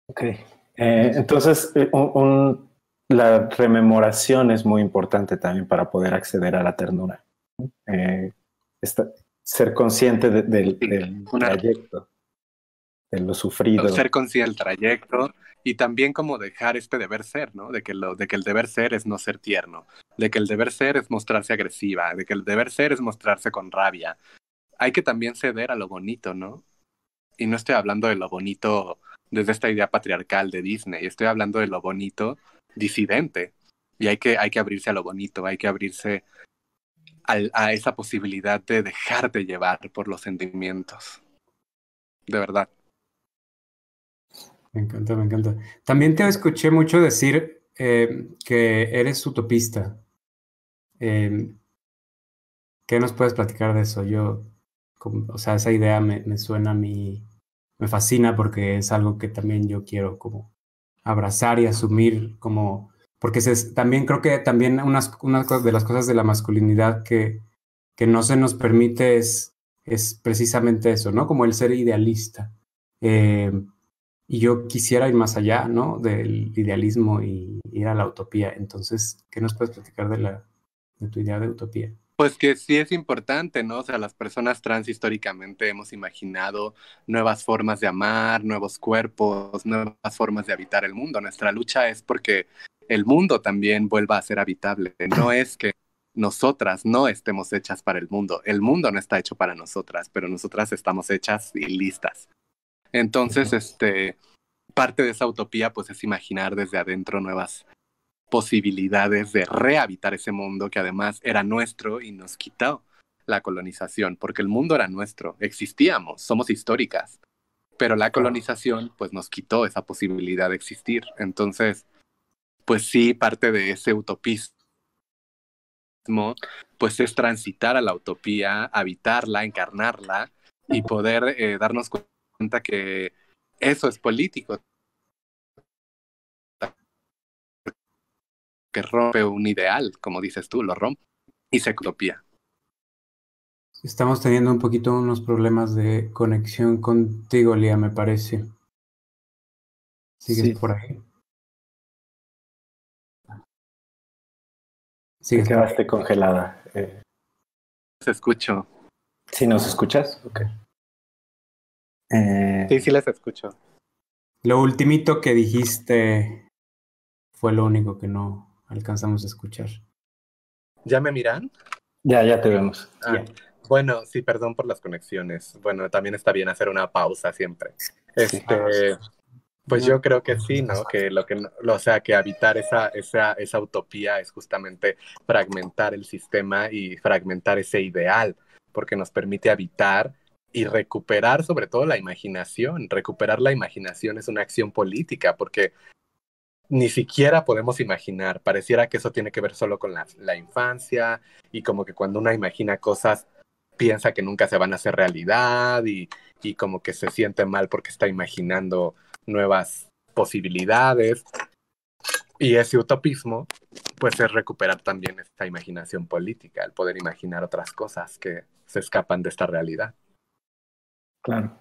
Ok. Entonces, la rememoración es muy importante también para poder acceder a la ternura. Ser consciente del trayecto, de lo sufrido. Ser consciente del trayecto y también como dejar este deber ser, ¿no? De que el deber ser es no ser tierno, de que el deber ser es mostrarse agresiva, de que el deber ser es mostrarse con rabia. Hay que también ceder a lo bonito, ¿no? Y no estoy hablando de lo bonito desde esta idea patriarcal de Disney, estoy hablando de lo bonito disidente. Y hay que abrirse a lo bonito, hay que abrirse a esa posibilidad de dejarte llevar por los sentimientos. De verdad. Me encanta, me encanta. También te escuché mucho decir que eres utopista. ¿Qué nos puedes platicar de eso? O sea, esa idea me suena a mí, me fascina porque es algo que también yo quiero como abrazar y asumir como, porque también creo que también una de las cosas de la masculinidad que no se nos permite es precisamente eso, ¿no? Como el ser idealista. Y yo quisiera ir más allá, ¿no? Del idealismo y ir a la utopía. Entonces, ¿qué nos puedes platicar de tu idea de utopía? Pues que sí es importante, ¿no? O sea, las personas trans históricamente hemos imaginado nuevas formas de amar, nuevos cuerpos, nuevas formas de habitar el mundo. Nuestra lucha es porque el mundo también vuelva a ser habitable. No es que nosotras no estemos hechas para el mundo no está hecho para nosotras, pero nosotras estamos hechas y listas. Entonces, parte de esa utopía pues es imaginar desde adentro nuevas posibilidades de rehabitar ese mundo que además era nuestro y nos quitó la colonización, porque el mundo era nuestro, existíamos, somos históricas, pero la colonización pues nos quitó esa posibilidad de existir. Entonces, pues sí, parte de ese utopismo pues es transitar a la utopía, habitarla, encarnarla y poder darnos cuenta que eso es político, que rompe un ideal, como dices tú, lo rompe y se utopía. Estamos teniendo un poquito unos problemas de conexión contigo, Lía, me parece. ¿Sigues por ahí? Te quedaste congelada. Se escucho. ¿Sí nos escuchas? Ok. Sí les escucho. Lo ultimito que dijiste fue lo único que no alcanzamos a escuchar. ¿Ya me miran? Ya te vemos. Ah, bueno, sí, perdón por las conexiones. Bueno, también está bien hacer una pausa siempre. Pues yo creo que sí, ¿no? O sea, que habitar esa utopía es justamente fragmentar el sistema y fragmentar ese ideal, porque nos permite habitar y recuperar sobre todo la imaginación. Recuperar la imaginación es una acción política, porque ni siquiera podemos imaginar. Pareciera que eso tiene que ver solo con la infancia y como que cuando uno imagina cosas piensa que nunca se van a hacer realidad y como que se siente mal porque está imaginando nuevas posibilidades. Y ese utopismo pues es recuperar también esta imaginación política, el poder imaginar otras cosas que se escapan de esta realidad. Claro.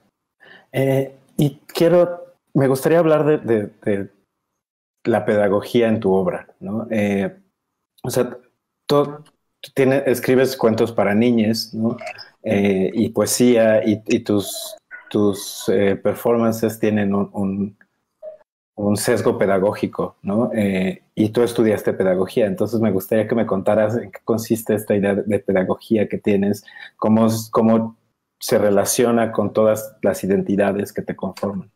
Y me gustaría hablar de la pedagogía en tu obra, ¿no? O sea, tú escribes cuentos para niñas, ¿no? Y poesía, y tus performances tienen un sesgo pedagógico, ¿no? Y tú estudiaste pedagogía, entonces me gustaría que me contaras en qué consiste esta idea de pedagogía que tienes, cómo se relaciona con todas las identidades que te conforman.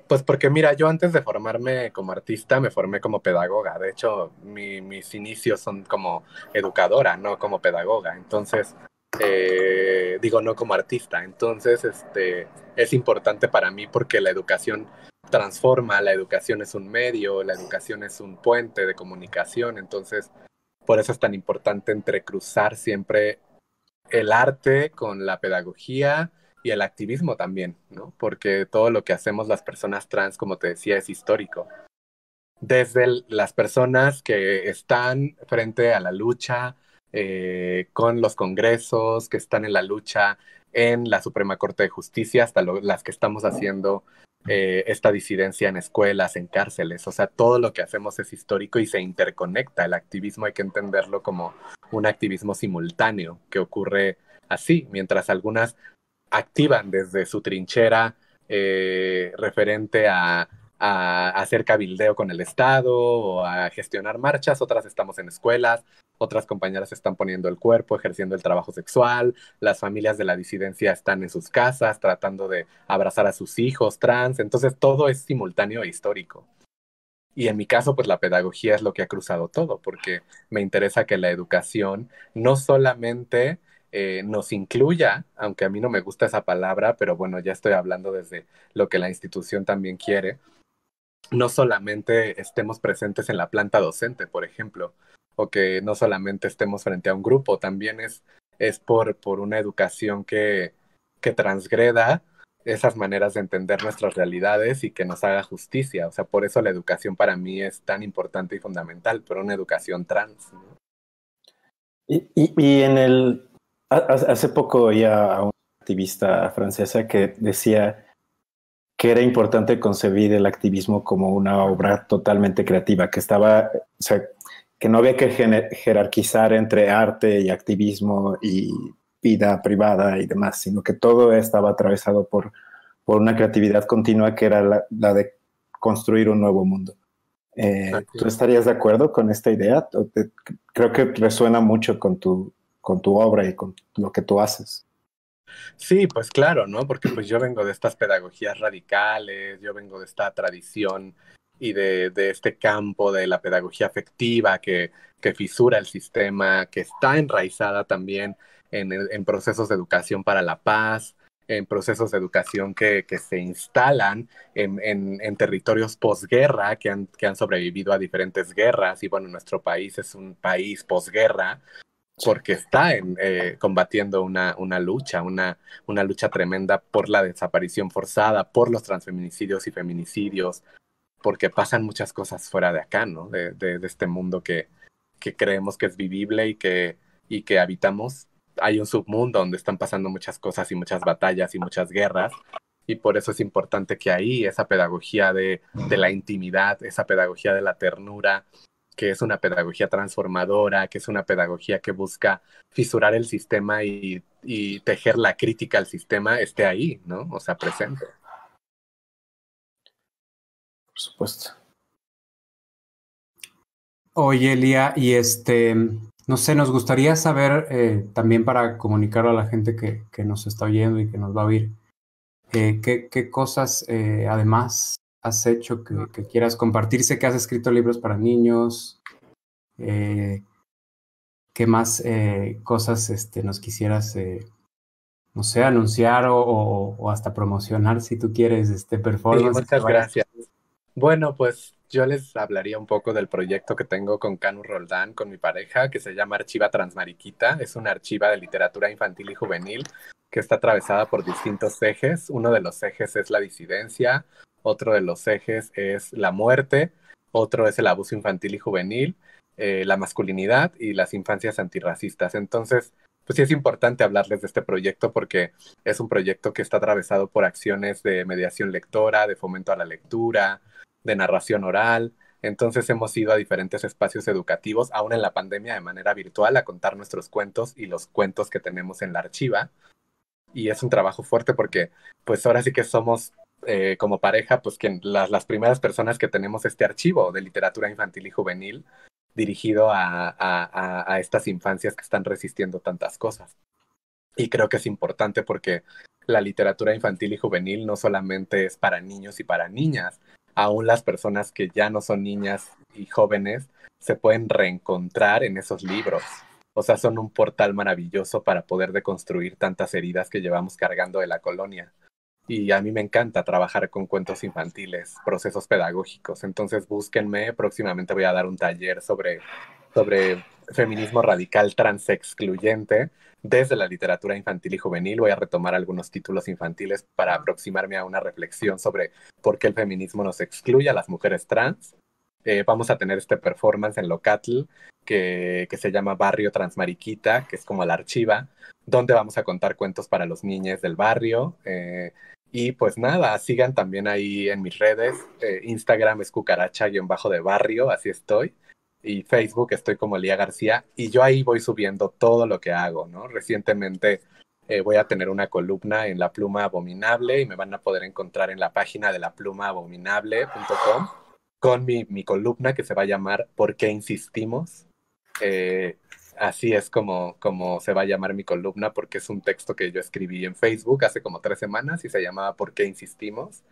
Pues porque mira, yo antes de formarme como artista me formé como pedagoga. De hecho, mis inicios son como educadora, no como pedagoga. Entonces, digo, no como artista. Entonces, es importante para mí porque la educación transforma, la educación es un medio, la educación es un puente de comunicación. Entonces, por eso es tan importante entrecruzar siempre el arte con la pedagogía y el activismo también, ¿no? Porque todo lo que hacemos las personas trans, como te decía, es histórico. Desde las personas que están frente a la lucha con los congresos, que están en la lucha en la Suprema Corte de Justicia, hasta las que estamos haciendo esta disidencia en escuelas, en cárceles. O sea, todo lo que hacemos es histórico y se interconecta. El activismo hay que entenderlo como un activismo simultáneo que ocurre así, mientras algunas activan desde su trinchera referente a a hacer cabildeo con el Estado o a gestionar marchas, otras estamos en escuelas, otras compañeras están poniendo el cuerpo, ejerciendo el trabajo sexual, las familias de la disidencia están en sus casas tratando de abrazar a sus hijos trans, entonces todo es simultáneo e histórico. Y en mi caso, pues la pedagogía es lo que ha cruzado todo, porque me interesa que la educación no solamente nos incluya, aunque a mí no me gusta esa palabra, pero bueno, ya estoy hablando desde lo que la institución también quiere, no solamente estemos presentes en la planta docente, por ejemplo, o que no solamente estemos frente a un grupo, también es por una educación que transgreda esas maneras de entender nuestras realidades y que nos haga justicia. O sea, por eso la educación para mí es tan importante y fundamental, pero una educación trans, ¿no? Y en hace poco oía a una activista francesa que decía que era importante concebir el activismo como una obra totalmente creativa, que estaba, o sea, que no había que jerarquizar entre arte y activismo y vida privada y demás, sino que todo estaba atravesado por una creatividad continua que era la de construir un nuevo mundo. ¿Tú estarías de acuerdo con esta idea? Creo que resuena mucho con tu obra y con lo que tú haces. Sí, pues claro, ¿no? Porque pues yo vengo de estas pedagogías radicales, yo vengo de esta tradición y de este campo de la pedagogía afectiva que fisura el sistema, que está enraizada también en procesos de educación para la paz, en procesos de educación que se instalan en territorios posguerra, que han sobrevivido a diferentes guerras, y bueno, nuestro país es un país posguerra, porque está combatiendo una lucha tremenda por la desaparición forzada, por los transfeminicidios y feminicidios, porque pasan muchas cosas fuera de acá, ¿no? De este mundo que creemos que es vivible y que habitamos. Hay un submundo donde están pasando muchas cosas y muchas batallas y muchas guerras, y por eso es importante que ahí esa pedagogía de la intimidad, esa pedagogía de la ternura, que es una pedagogía transformadora, que es una pedagogía que busca fisurar el sistema y tejer la crítica al sistema, esté ahí, ¿no? O sea, presente. Por supuesto. Oye, Elia, y no sé, nos gustaría saber también para comunicarlo a la gente que nos está oyendo y que nos va a oír, qué cosas además has hecho que quieras compartir. Sé que has escrito libros para niños. ¿Qué más cosas nos quisieras, no sé, anunciar o hasta promocionar si tú quieres performance? Sí, muchas gracias. Bueno, pues yo les hablaría un poco del proyecto que tengo con Canu Roldán, con mi pareja, que se llama Archiva Transmariquita. Es una archiva de literatura infantil y juvenil que está atravesada por distintos ejes. Uno de los ejes es la disidencia, otro de los ejes es la muerte, otro es el abuso infantil y juvenil, la masculinidad y las infancias antirracistas. Entonces, pues sí es importante hablarles de este proyecto porque es un proyecto que está atravesado por acciones de mediación lectora, de fomento a la lectura, de narración oral. Entonces hemos ido a diferentes espacios educativos, aún en la pandemia, de manera virtual, a contar nuestros cuentos y los cuentos que tenemos en la archiva. Y es un trabajo fuerte porque pues ahora sí que somos como pareja, pues las primeras personas que tenemos este archivo de literatura infantil y juvenil dirigido a estas infancias que están resistiendo tantas cosas. Y creo que es importante porque la literatura infantil y juvenil no solamente es para niños y para niñas, aún las personas que ya no son niñas y jóvenes se pueden reencontrar en esos libros. O sea, son un portal maravilloso para poder deconstruir tantas heridas que llevamos cargando de la colonia. Y a mí me encanta trabajar con cuentos infantiles, procesos pedagógicos. Entonces búsquenme, próximamente voy a dar un taller sobre feminismo radical transexcluyente desde la literatura infantil y juvenil. Voy a retomar algunos títulos infantiles para aproximarme a una reflexión sobre por qué el feminismo nos excluye a las mujeres trans. Vamos a tener este performance en Locatl que se llama Barrio Transmariquita, que es como la archiva, donde vamos a contar cuentos para los niños del barrio. Y pues nada, sigan también ahí en mis redes. Instagram es cucaracha-de barrio, así estoy. Y Facebook estoy como Lía García. Y yo ahí voy subiendo todo lo que hago, ¿no? Recientemente voy a tener una columna en La Pluma Abominable y me van a poder encontrar en la página de laplumabominable.com con mi columna que se va a llamar ¿Por qué insistimos? Así es como se va a llamar mi columna, porque es un texto que yo escribí en Facebook hace como 3 semanas y se llamaba ¿Por qué insistimos?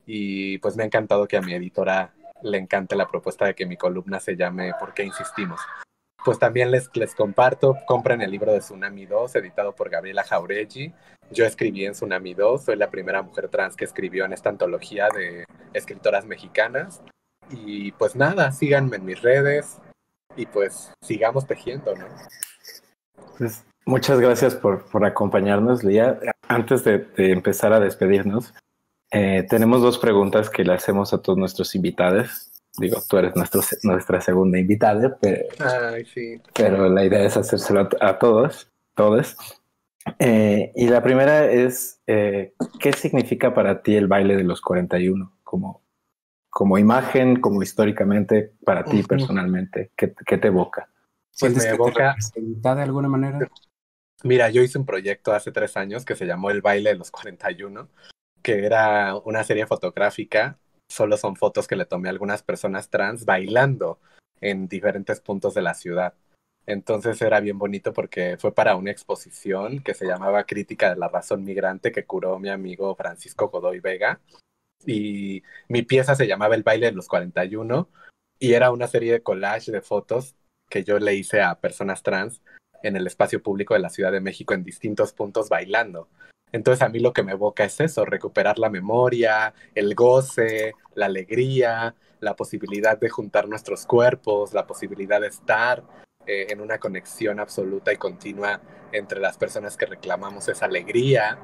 Y pues me ha encantado que a mi editora le encante la propuesta de que mi columna se llame ¿Por qué insistimos? Pues también les comparto, compren el libro de Tsunami 2, editado por Gabriela Jauregui. Yo escribí en Tsunami 2, soy la primera mujer trans que escribió en esta antología de escritoras mexicanas. Y pues nada, síganme en mis redes y pues sigamos tejiendo, ¿no? Pues, muchas gracias por acompañarnos, Lía. Antes de empezar a despedirnos, tenemos 2 preguntas que le hacemos a todos nuestros invitados. Digo, tú eres nuestra segunda invitada, Ay, sí. Pero la idea es hacérselo a todos. Y la primera es, ¿qué significa para ti el baile de los 41? Como imagen, como históricamente, para ti personalmente, ¿qué te evoca? Pues ¿Sientes me que evoca... te representa de alguna manera? Mira, yo hice un proyecto hace 3 años que se llamó El Baile de los 41, que era una serie fotográfica. Solo son fotos que le tomé a algunas personas trans bailando en diferentes puntos de la ciudad. Entonces era bien bonito porque fue para una exposición que se llamaba Crítica de la Razón Migrante, que curó mi amigo Francisco Godoy Vega. Y mi pieza se llamaba El Baile de los 41 y era una serie de collage de fotos que yo le hice a personas trans en el espacio público de la Ciudad de México en distintos puntos bailando. Entonces a mí lo que me evoca es eso, recuperar la memoria, el goce, la alegría, la posibilidad de juntar nuestros cuerpos, la posibilidad de estar en una conexión absoluta y continua entre las personas que reclamamos esa alegría.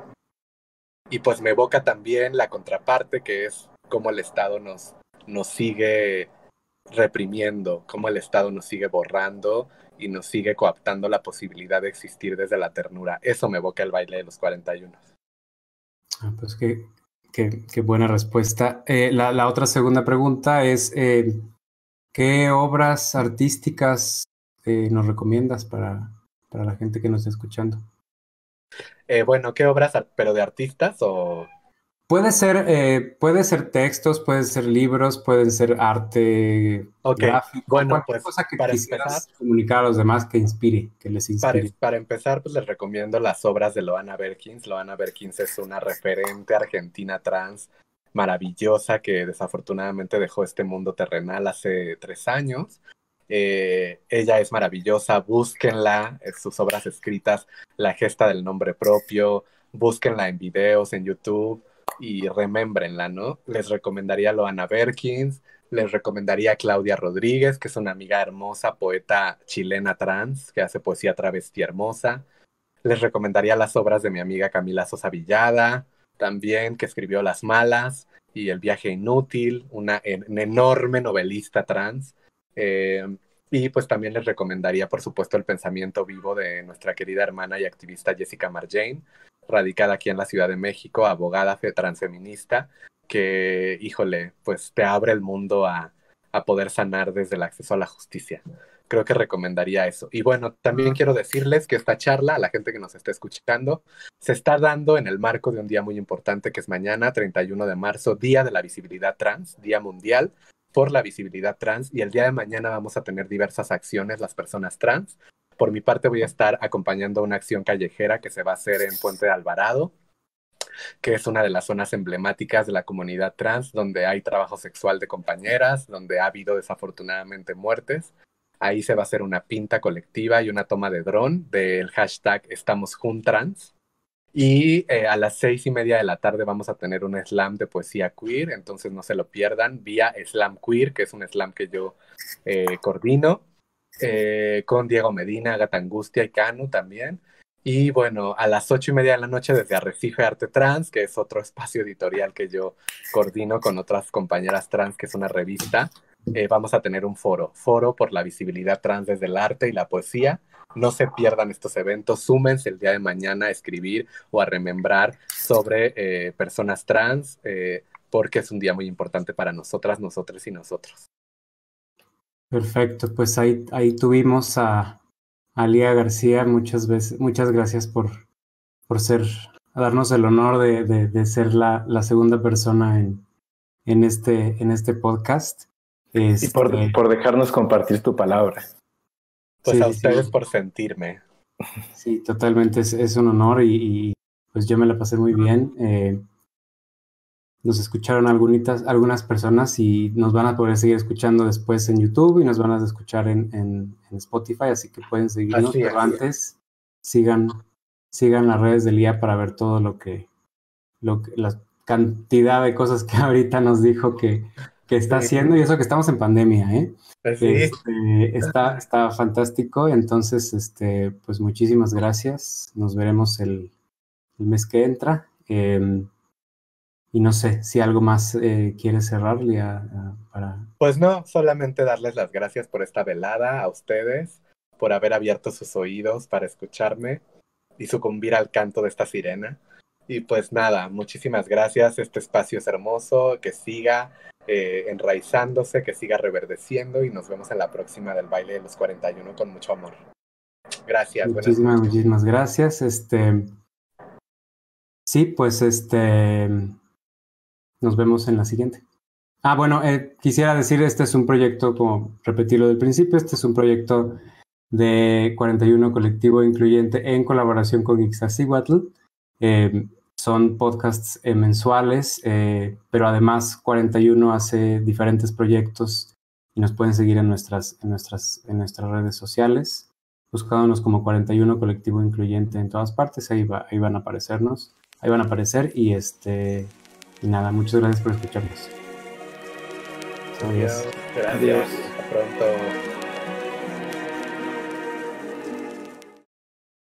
Y pues me evoca también la contraparte, que es cómo el Estado nos sigue reprimiendo, cómo el Estado nos sigue borrando y nos sigue coaptando la posibilidad de existir desde la ternura. Eso me evoca el baile de los 41. Pues qué buena respuesta. La otra segunda pregunta es, ¿qué obras artísticas nos recomiendas para la gente que nos está escuchando? Bueno, ¿qué obras, pero de artistas o...? Puede ser textos, pueden ser libros, pueden ser arte gráfico, bueno, cualquier pues cosa que para quisieras empezar, comunicar a los demás que inspire, que les inspire. para empezar, pues les recomiendo las obras de Loana Berkins. Loana Berkins es una referente argentina trans maravillosa que desafortunadamente dejó este mundo terrenal hace 3 años. Ella es maravillosa, búsquenla, sus obras escritas, La gesta del nombre propio, búsquenla en videos, en YouTube y remembrenla, ¿no? Les recomendaría Loana Berkins, les recomendaría Claudia Rodríguez, que es una amiga hermosa, poeta chilena trans, que hace poesía travesti hermosa. Les recomendaría las obras de mi amiga Camila Sosa Villada, también, que escribió Las Malas y El viaje inútil, una enorme novelista trans. Y pues también les recomendaría, por supuesto, El pensamiento vivo de nuestra querida hermana y activista Jessica Marjane, radicada aquí en la Ciudad de México, abogada transfeminista, que, híjole, pues te abre el mundo a poder sanar desde el acceso a la justicia. Creo que recomendaría eso. Y bueno, también quiero decirles que esta charla, a la gente que nos está escuchando, se está dando en el marco de un día muy importante que es mañana, 31 de marzo, Día de la Visibilidad Trans, Día Mundial por la Visibilidad Trans. Y el día de mañana vamos a tener diversas acciones las personas trans. Por mi parte voy a estar acompañando una acción callejera que se va a hacer en Puente de Alvarado, que es una de las zonas emblemáticas de la comunidad trans, donde hay trabajo sexual de compañeras, donde ha habido desafortunadamente muertes. Ahí se va a hacer una pinta colectiva y una toma de dron del hashtag #EstamosJuntrans. Y a las 6:30 de la tarde vamos a tener un slam de poesía queer, entonces no se lo pierdan, vía Slam Queer, que es un slam que yo coordino, con Diego Medina, Agatha Angustia y Canu también. Y bueno, a las 8:30 de la noche desde Arrecife Arte Trans, que es otro espacio editorial que yo coordino con otras compañeras trans, que es una revista, vamos a tener un foro por la visibilidad trans desde el arte y la poesía. No se pierdan estos eventos, súmense el día de mañana a escribir o a remembrar sobre personas trans, porque es un día muy importante para nosotras, nosotres y nosotros. Perfecto, pues ahí tuvimos a Lía García. Muchas gracias por a darnos el honor de ser la segunda persona en este podcast. Y por dejarnos compartir tu palabra. Pues sí, a ustedes sí. por sentirme. Sí, totalmente es un honor y pues yo me la pasé muy bien. Nos escucharon algunas personas y nos van a poder seguir escuchando después en YouTube y nos van a escuchar en Spotify, así que pueden seguirnos, Así es. pero antes sigan las redes del IA para ver todo lo que la cantidad de cosas que ahorita nos dijo que está haciendo, y eso que estamos en pandemia, ¿eh? Sí. Está fantástico. Entonces, pues muchísimas gracias. Nos veremos el mes que entra. Y no sé si algo más quieres cerrar, Lía, para... Pues no, solamente darles las gracias por esta velada a ustedes, por haber abierto sus oídos para escucharme y sucumbir al canto de esta sirena. Y pues nada, muchísimas gracias. Este espacio es hermoso, que siga enraizándose, que siga reverdeciendo y nos vemos en la próxima del baile de los 41 con mucho amor. Gracias. Muchísimas gracias. Sí, pues nos vemos en la siguiente. Bueno, quisiera decir, este es un proyecto, como repetirlo del principio, este es un proyecto de 41 Colectivo Incluyente en colaboración con Ixtaccíhuatl. Son podcasts mensuales, pero además 41 hace diferentes proyectos y nos pueden seguir en nuestras redes sociales, buscándonos como 41 Colectivo Incluyente en todas partes. Ahí van a aparecer y nada, muchas gracias por escucharnos. Adiós. Gracias. Hasta pronto.